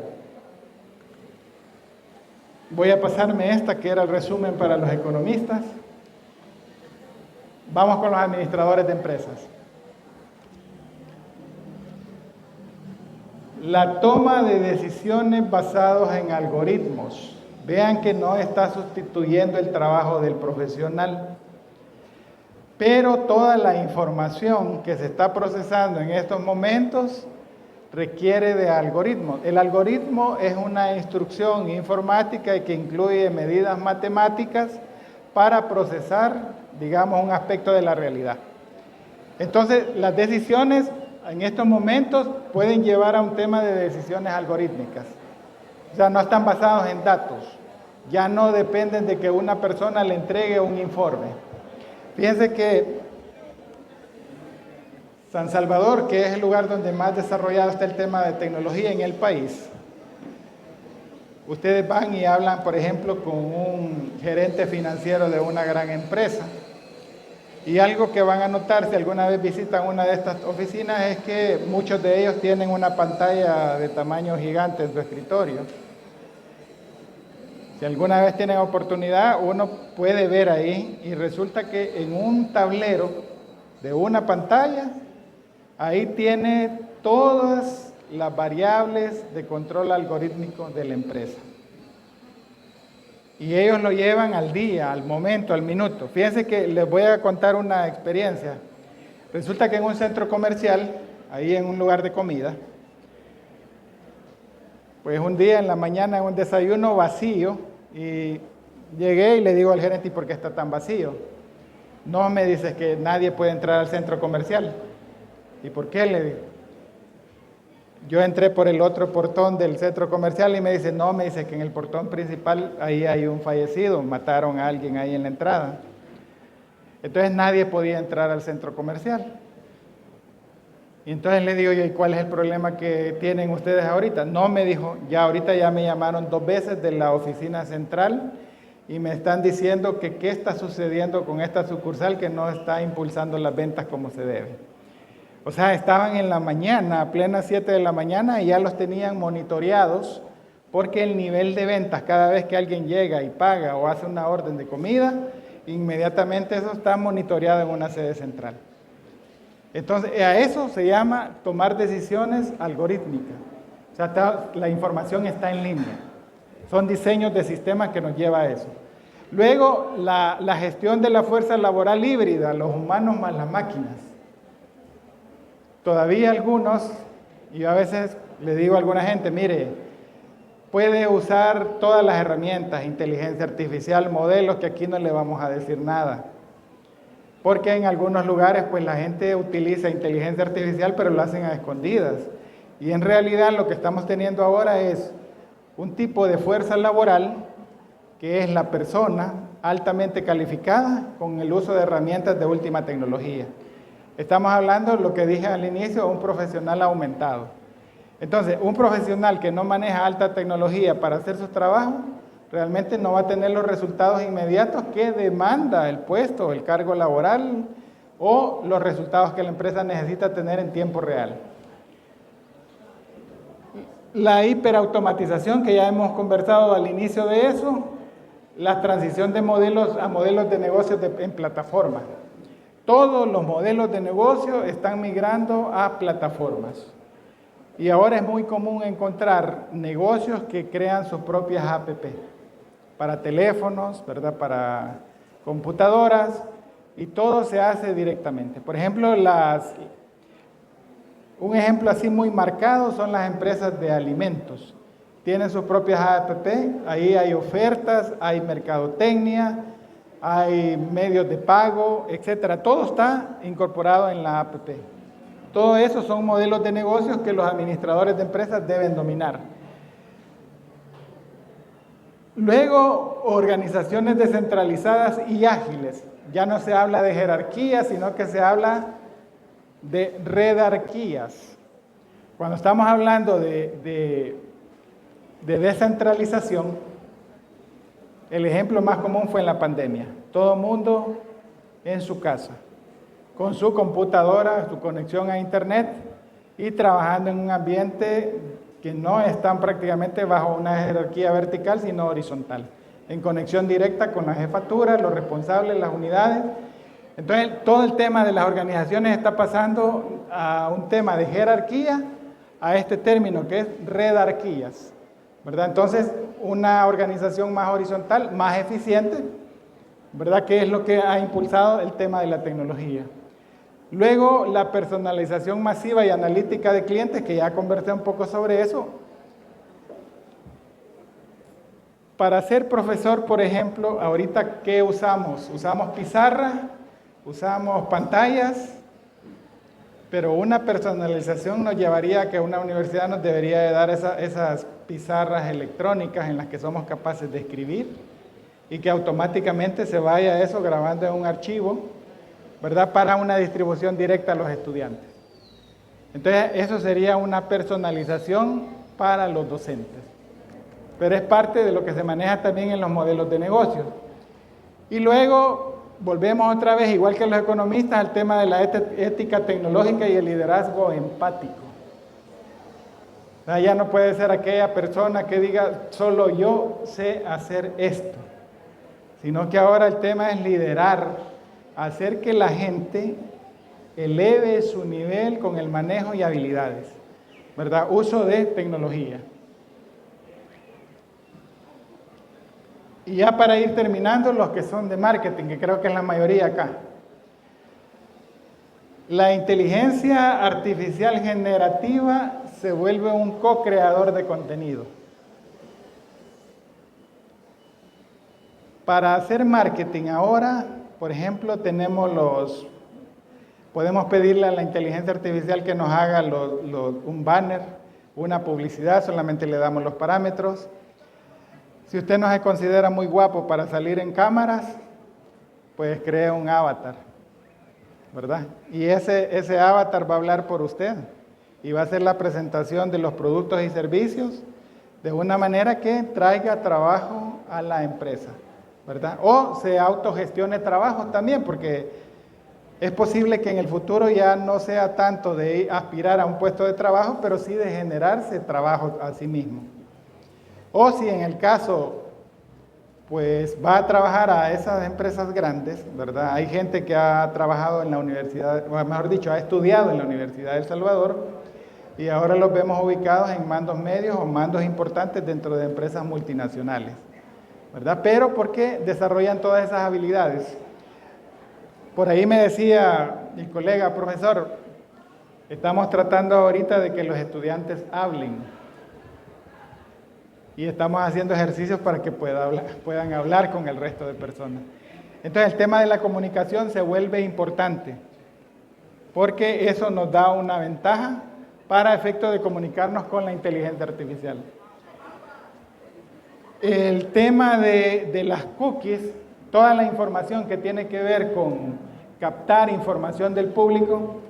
Voy a pasarme esta, que era el resumen para los economistas. Vamos con los administradores de empresas. La toma de decisiones basadas en algoritmos. Vean que no está sustituyendo el trabajo del profesional, pero toda la información que se está procesando en estos momentos requiere de algoritmos. El algoritmo es una instrucción informática que incluye medidas matemáticas para procesar, digamos, un aspecto de la realidad. Entonces, las decisiones en estos momentos pueden llevar a un tema de decisiones algorítmicas. O sea, no están basados en datos. Ya no dependen de que una persona le entregue un informe. Fíjense que San Salvador, que es el lugar donde más desarrollado está el tema de tecnología en el país, ustedes van y hablan, por ejemplo, con un gerente financiero de una gran empresa, y algo que van a notar si alguna vez visitan una de estas oficinas es que muchos de ellos tienen una pantalla de tamaño gigante en su escritorio. Si alguna vez tienen oportunidad, uno puede ver ahí y resulta que en un tablero de una pantalla, ahí tiene todas las variables de control algorítmico de la empresa. Y ellos lo llevan al día, al momento, al minuto. Fíjense que les voy a contar una experiencia. Resulta que en un centro comercial, ahí en un lugar de comida, pues un día en la mañana en un desayuno vacío, y llegué y le digo al gerente, ¿y por qué está tan vacío? No, me dice que nadie puede entrar al centro comercial. ¿Y por qué? Le digo. Yo entré por el otro portón del centro comercial y me dice, no, me dice que en el portón principal ahí hay un fallecido, mataron a alguien ahí en la entrada. Entonces nadie podía entrar al centro comercial. Y entonces le digo yo, ¿y cuál es el problema que tienen ustedes ahorita? No, me dijo, ya ahorita ya me llamaron 2 veces de la oficina central y me están diciendo que qué está sucediendo con esta sucursal que no está impulsando las ventas como se debe. O sea, estaban en la mañana, a plena 7 de la mañana, y ya los tenían monitoreados porque el nivel de ventas, cada vez que alguien llega y paga o hace una orden de comida, inmediatamente eso está monitoreado en una sede central. Entonces, a eso se llama tomar decisiones algorítmicas. O sea, la información está en línea. Son diseños de sistemas que nos lleva a eso. Luego, la gestión de la fuerza laboral híbrida, los humanos más las máquinas. Todavía algunos, y yo a veces le digo a alguna gente, mire, puede usar todas las herramientas, inteligencia artificial, modelos, que aquí no le vamos a decir nada. Porque en algunos lugares pues la gente utiliza inteligencia artificial, pero lo hacen a escondidas. Y en realidad lo que estamos teniendo ahora es un tipo de fuerza laboral que es la persona altamente calificada con el uso de herramientas de última tecnología. Estamos hablando, lo que dije al inicio, de un profesional aumentado. Entonces, un profesional que no maneja alta tecnología para hacer su trabajo, realmente no va a tener los resultados inmediatos que demanda el puesto, el cargo laboral o los resultados que la empresa necesita tener en tiempo real. La hiperautomatización, que ya hemos conversado al inicio de eso, la transición de modelos a modelos de negocios en plataforma. Todos los modelos de negocio están migrando a plataformas. Y ahora es muy común encontrar negocios que crean sus propias app para teléfonos, ¿verdad? Para computadoras, y todo se hace directamente. Por ejemplo, un ejemplo así muy marcado son las empresas de alimentos. Tienen sus propias app, ahí hay ofertas, hay mercadotecnia, hay medios de pago, etcétera. Todo está incorporado en la app. Todo eso son modelos de negocios que los administradores de empresas deben dominar. Luego, organizaciones descentralizadas y ágiles. Ya no se habla de jerarquía, sino que se habla de redarquías. Cuando estamos hablando de descentralización, El ejemplo más común fue en la pandemia. Todo el mundo en su casa, con su computadora, su conexión a internet y trabajando en un ambiente que no están prácticamente bajo una jerarquía vertical, sino horizontal, en conexión directa con la jefatura, los responsables, las unidades. Entonces, todo el tema de las organizaciones está pasando a un tema de jerarquía, a este término que es redarquías, ¿verdad? Entonces, una organización más horizontal, más eficiente, ¿verdad? Que es lo que ha impulsado el tema de la tecnología. Luego, la personalización masiva y analítica de clientes, que ya conversé un poco sobre eso. Para ser profesor, por ejemplo, ahorita, ¿qué usamos? Usamos pizarra, usamos pantallas, pero una personalización nos llevaría a que una universidad nos debería de dar esas pizarras electrónicas en las que somos capaces de escribir y que automáticamente se vaya eso grabando en un archivo, ¿verdad? Para una distribución directa a los estudiantes. Entonces, eso sería una personalización para los docentes. Pero es parte de lo que se maneja también en los modelos de negocio. Y luego volvemos otra vez, igual que los economistas, al tema de la ética tecnológica y el liderazgo empático. O sea, ya no puede ser aquella persona que diga, solo yo sé hacer esto, sino que ahora el tema es liderar, hacer que la gente eleve su nivel con el manejo y habilidades, ¿verdad? Uso de tecnología. Y ya para ir terminando, los que son de marketing, que creo que es la mayoría acá. La inteligencia artificial generativa se vuelve un co-creador de contenido. Para hacer marketing ahora, por ejemplo, podemos pedirle a la inteligencia artificial que nos haga un banner, una publicidad, solamente le damos los parámetros. Si usted no se considera muy guapo para salir en cámaras, pues crea un avatar, ¿verdad? Y ese avatar va a hablar por usted y va a hacer la presentación de los productos y servicios de una manera que traiga trabajo a la empresa, ¿verdad? O se autogestione trabajo también, porque es posible que en el futuro ya no sea tanto de aspirar a un puesto de trabajo, pero sí de generarse trabajo a sí mismo. O si en el caso, pues va a trabajar a esas empresas grandes, ¿verdad? Hay gente que ha trabajado en la universidad, o mejor dicho, ha estudiado en la Universidad de El Salvador y ahora los vemos ubicados en mandos medios o mandos importantes dentro de empresas multinacionales, ¿verdad? Pero ¿por qué desarrollan todas esas habilidades? Por ahí me decía mi colega, profesor, estamos tratando ahorita de que los estudiantes hablen. Y estamos haciendo ejercicios para que puedan hablar con el resto de personas. Entonces el tema de la comunicación se vuelve importante, porque eso nos da una ventaja para efecto de comunicarnos con la inteligencia artificial. El tema de las cookies, toda la información que tiene que ver con captar información del público,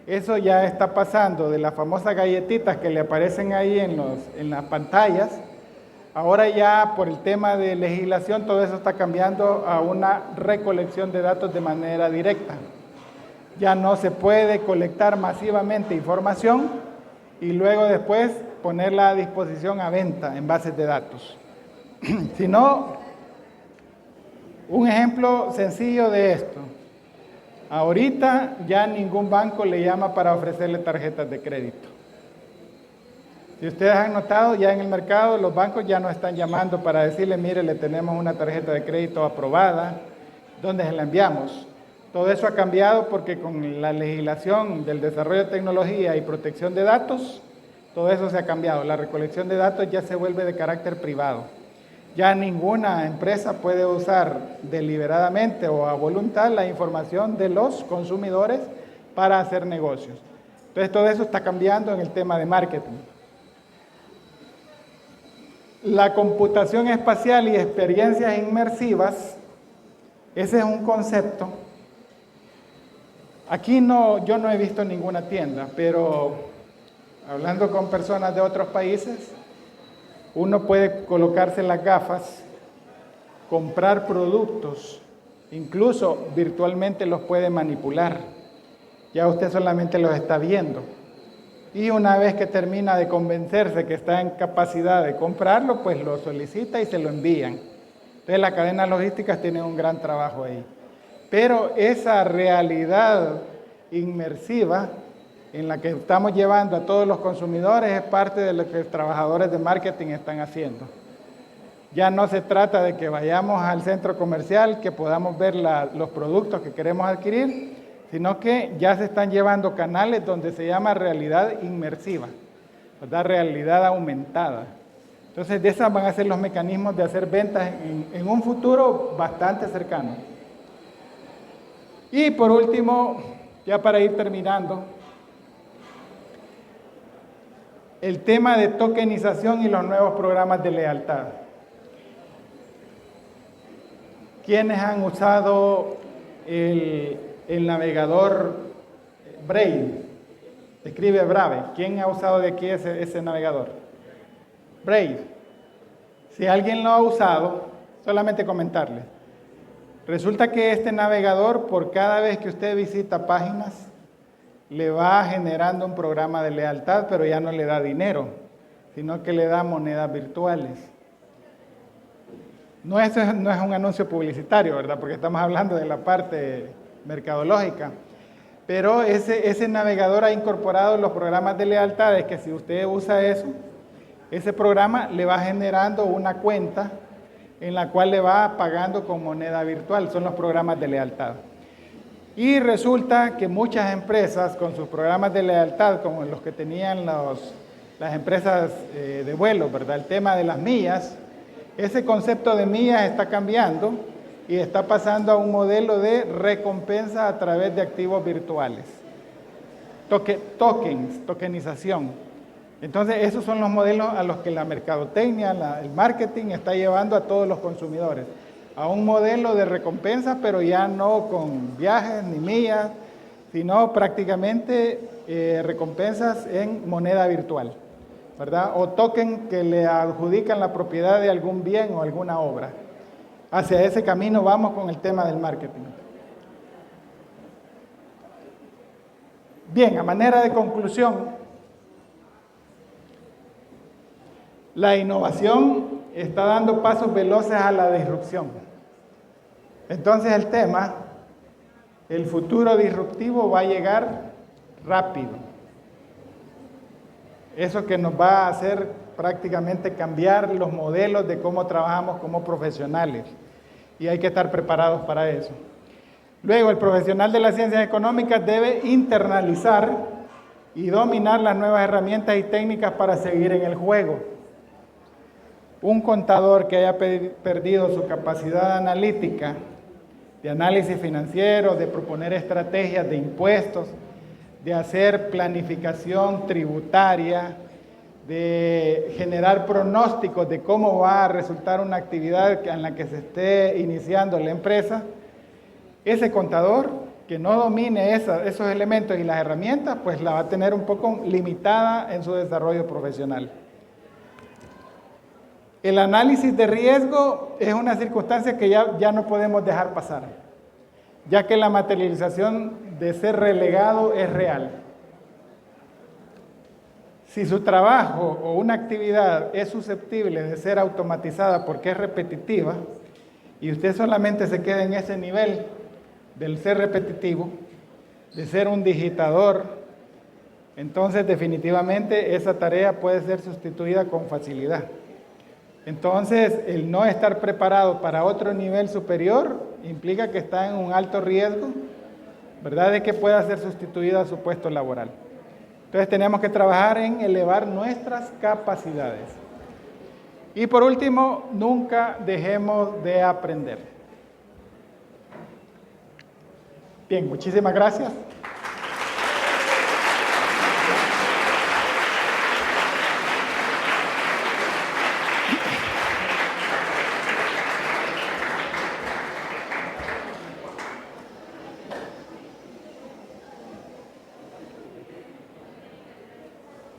eso ya está pasando de las famosas galletitas que le aparecen ahí en las pantallas. Ahora ya por el tema de legislación todo eso está cambiando a una recolección de datos de manera directa. Ya no se puede colectar masivamente información y luego después ponerla a disposición a venta en bases de datos. Sino, un ejemplo sencillo de esto. Ahorita ya ningún banco le llama para ofrecerle tarjetas de crédito. Si ustedes han notado, ya en el mercado los bancos ya no están llamando para decirle, mire, le tenemos una tarjeta de crédito aprobada, ¿dónde se la enviamos? Todo eso ha cambiado porque con la legislación del desarrollo de tecnología y protección de datos, todo eso se ha cambiado. La recolección de datos ya se vuelve de carácter privado. Ya ninguna empresa puede usar deliberadamente o a voluntad la información de los consumidores para hacer negocios. Entonces todo eso está cambiando en el tema de marketing. La computación espacial y experiencias inmersivas, ese es un concepto. Aquí yo no he visto ninguna tienda, pero hablando con personas de otros países, uno puede colocarse las gafas comprar productos, incluso virtualmente los puede manipular. Ya usted solamente los está viendo. Y una vez que termina de convencerse que está en capacidad de comprarlo, pues lo solicita y se lo envían. Entonces las cadenas logísticas tienen un gran trabajo ahí. Pero esa realidad inmersiva en la que estamos llevando a todos los consumidores es parte de lo que los trabajadores de marketing están haciendo. Ya no se trata de que vayamos al centro comercial, que podamos ver los productos que queremos adquirir, sino que ya se están llevando canales donde se llama realidad inmersiva, ¿verdad? Realidad aumentada. Entonces, de esas van a ser los mecanismos de hacer ventas en un futuro bastante cercano. Y por último, ya para ir terminando, el tema de tokenización y los nuevos programas de lealtad. ¿Quiénes han usado el navegador Brave? Escribe Brave. ¿Quién ha usado de aquí ese navegador? Brave. Si alguien lo ha usado, solamente comentarles. Resulta que este navegador, por cada vez que usted visita páginas, le va generando un programa de lealtad, pero ya no le da dinero, sino que le da monedas virtuales. No es un anuncio publicitario, ¿verdad? Porque estamos hablando de la parte mercadológica. Pero ese navegador ha incorporado los programas de lealtades, que si usted usa eso, ese programa le va generando una cuenta en la cual le va pagando con moneda virtual. Son los programas de lealtad. Y resulta que muchas empresas con sus programas de lealtad, como los que tenían las empresas de vuelo, ¿verdad? El tema de las millas, ese concepto de millas está cambiando y está pasando a un modelo de recompensa a través de activos virtuales. Tokenización. Entonces, esos son los modelos a los que la mercadotecnia, el marketing está llevando a todos los consumidores. A un modelo de recompensa, pero ya no con viajes ni millas, sino prácticamente recompensas en moneda virtual, ¿verdad? O token que le adjudican la propiedad de algún bien o alguna obra. Hacia ese camino vamos con el tema del marketing. Bien, a manera de conclusión, la innovación está dando pasos veloces a la disrupción. Entonces el tema, el futuro disruptivo va a llegar rápido. Eso que nos va a hacer prácticamente cambiar los modelos de cómo trabajamos como profesionales. Y hay que estar preparados para eso. Luego, el profesional de las ciencias económicas debe internalizar y dominar las nuevas herramientas y técnicas para seguir en el juego. Un contador que haya perdido su capacidad analítica, de análisis financiero, de proponer estrategias de impuestos, de hacer planificación tributaria, de generar pronósticos de cómo va a resultar una actividad en la que se esté iniciando la empresa, ese contador que no domine esos elementos y las herramientas, pues la va a tener un poco limitada en su desarrollo profesional. El análisis de riesgo es una circunstancia que ya no podemos dejar pasar, ya que la materialización de ser relegado es real. Si su trabajo o una actividad es susceptible de ser automatizada porque es repetitiva, y usted solamente se queda en ese nivel del ser repetitivo, de ser un digitador, entonces definitivamente esa tarea puede ser sustituida con facilidad. Entonces, el no estar preparado para otro nivel superior implica que está en un alto riesgo, ¿verdad?, de que pueda ser sustituida a su puesto laboral. Entonces, tenemos que trabajar en elevar nuestras capacidades. Y por último, nunca dejemos de aprender. Bien, muchísimas gracias.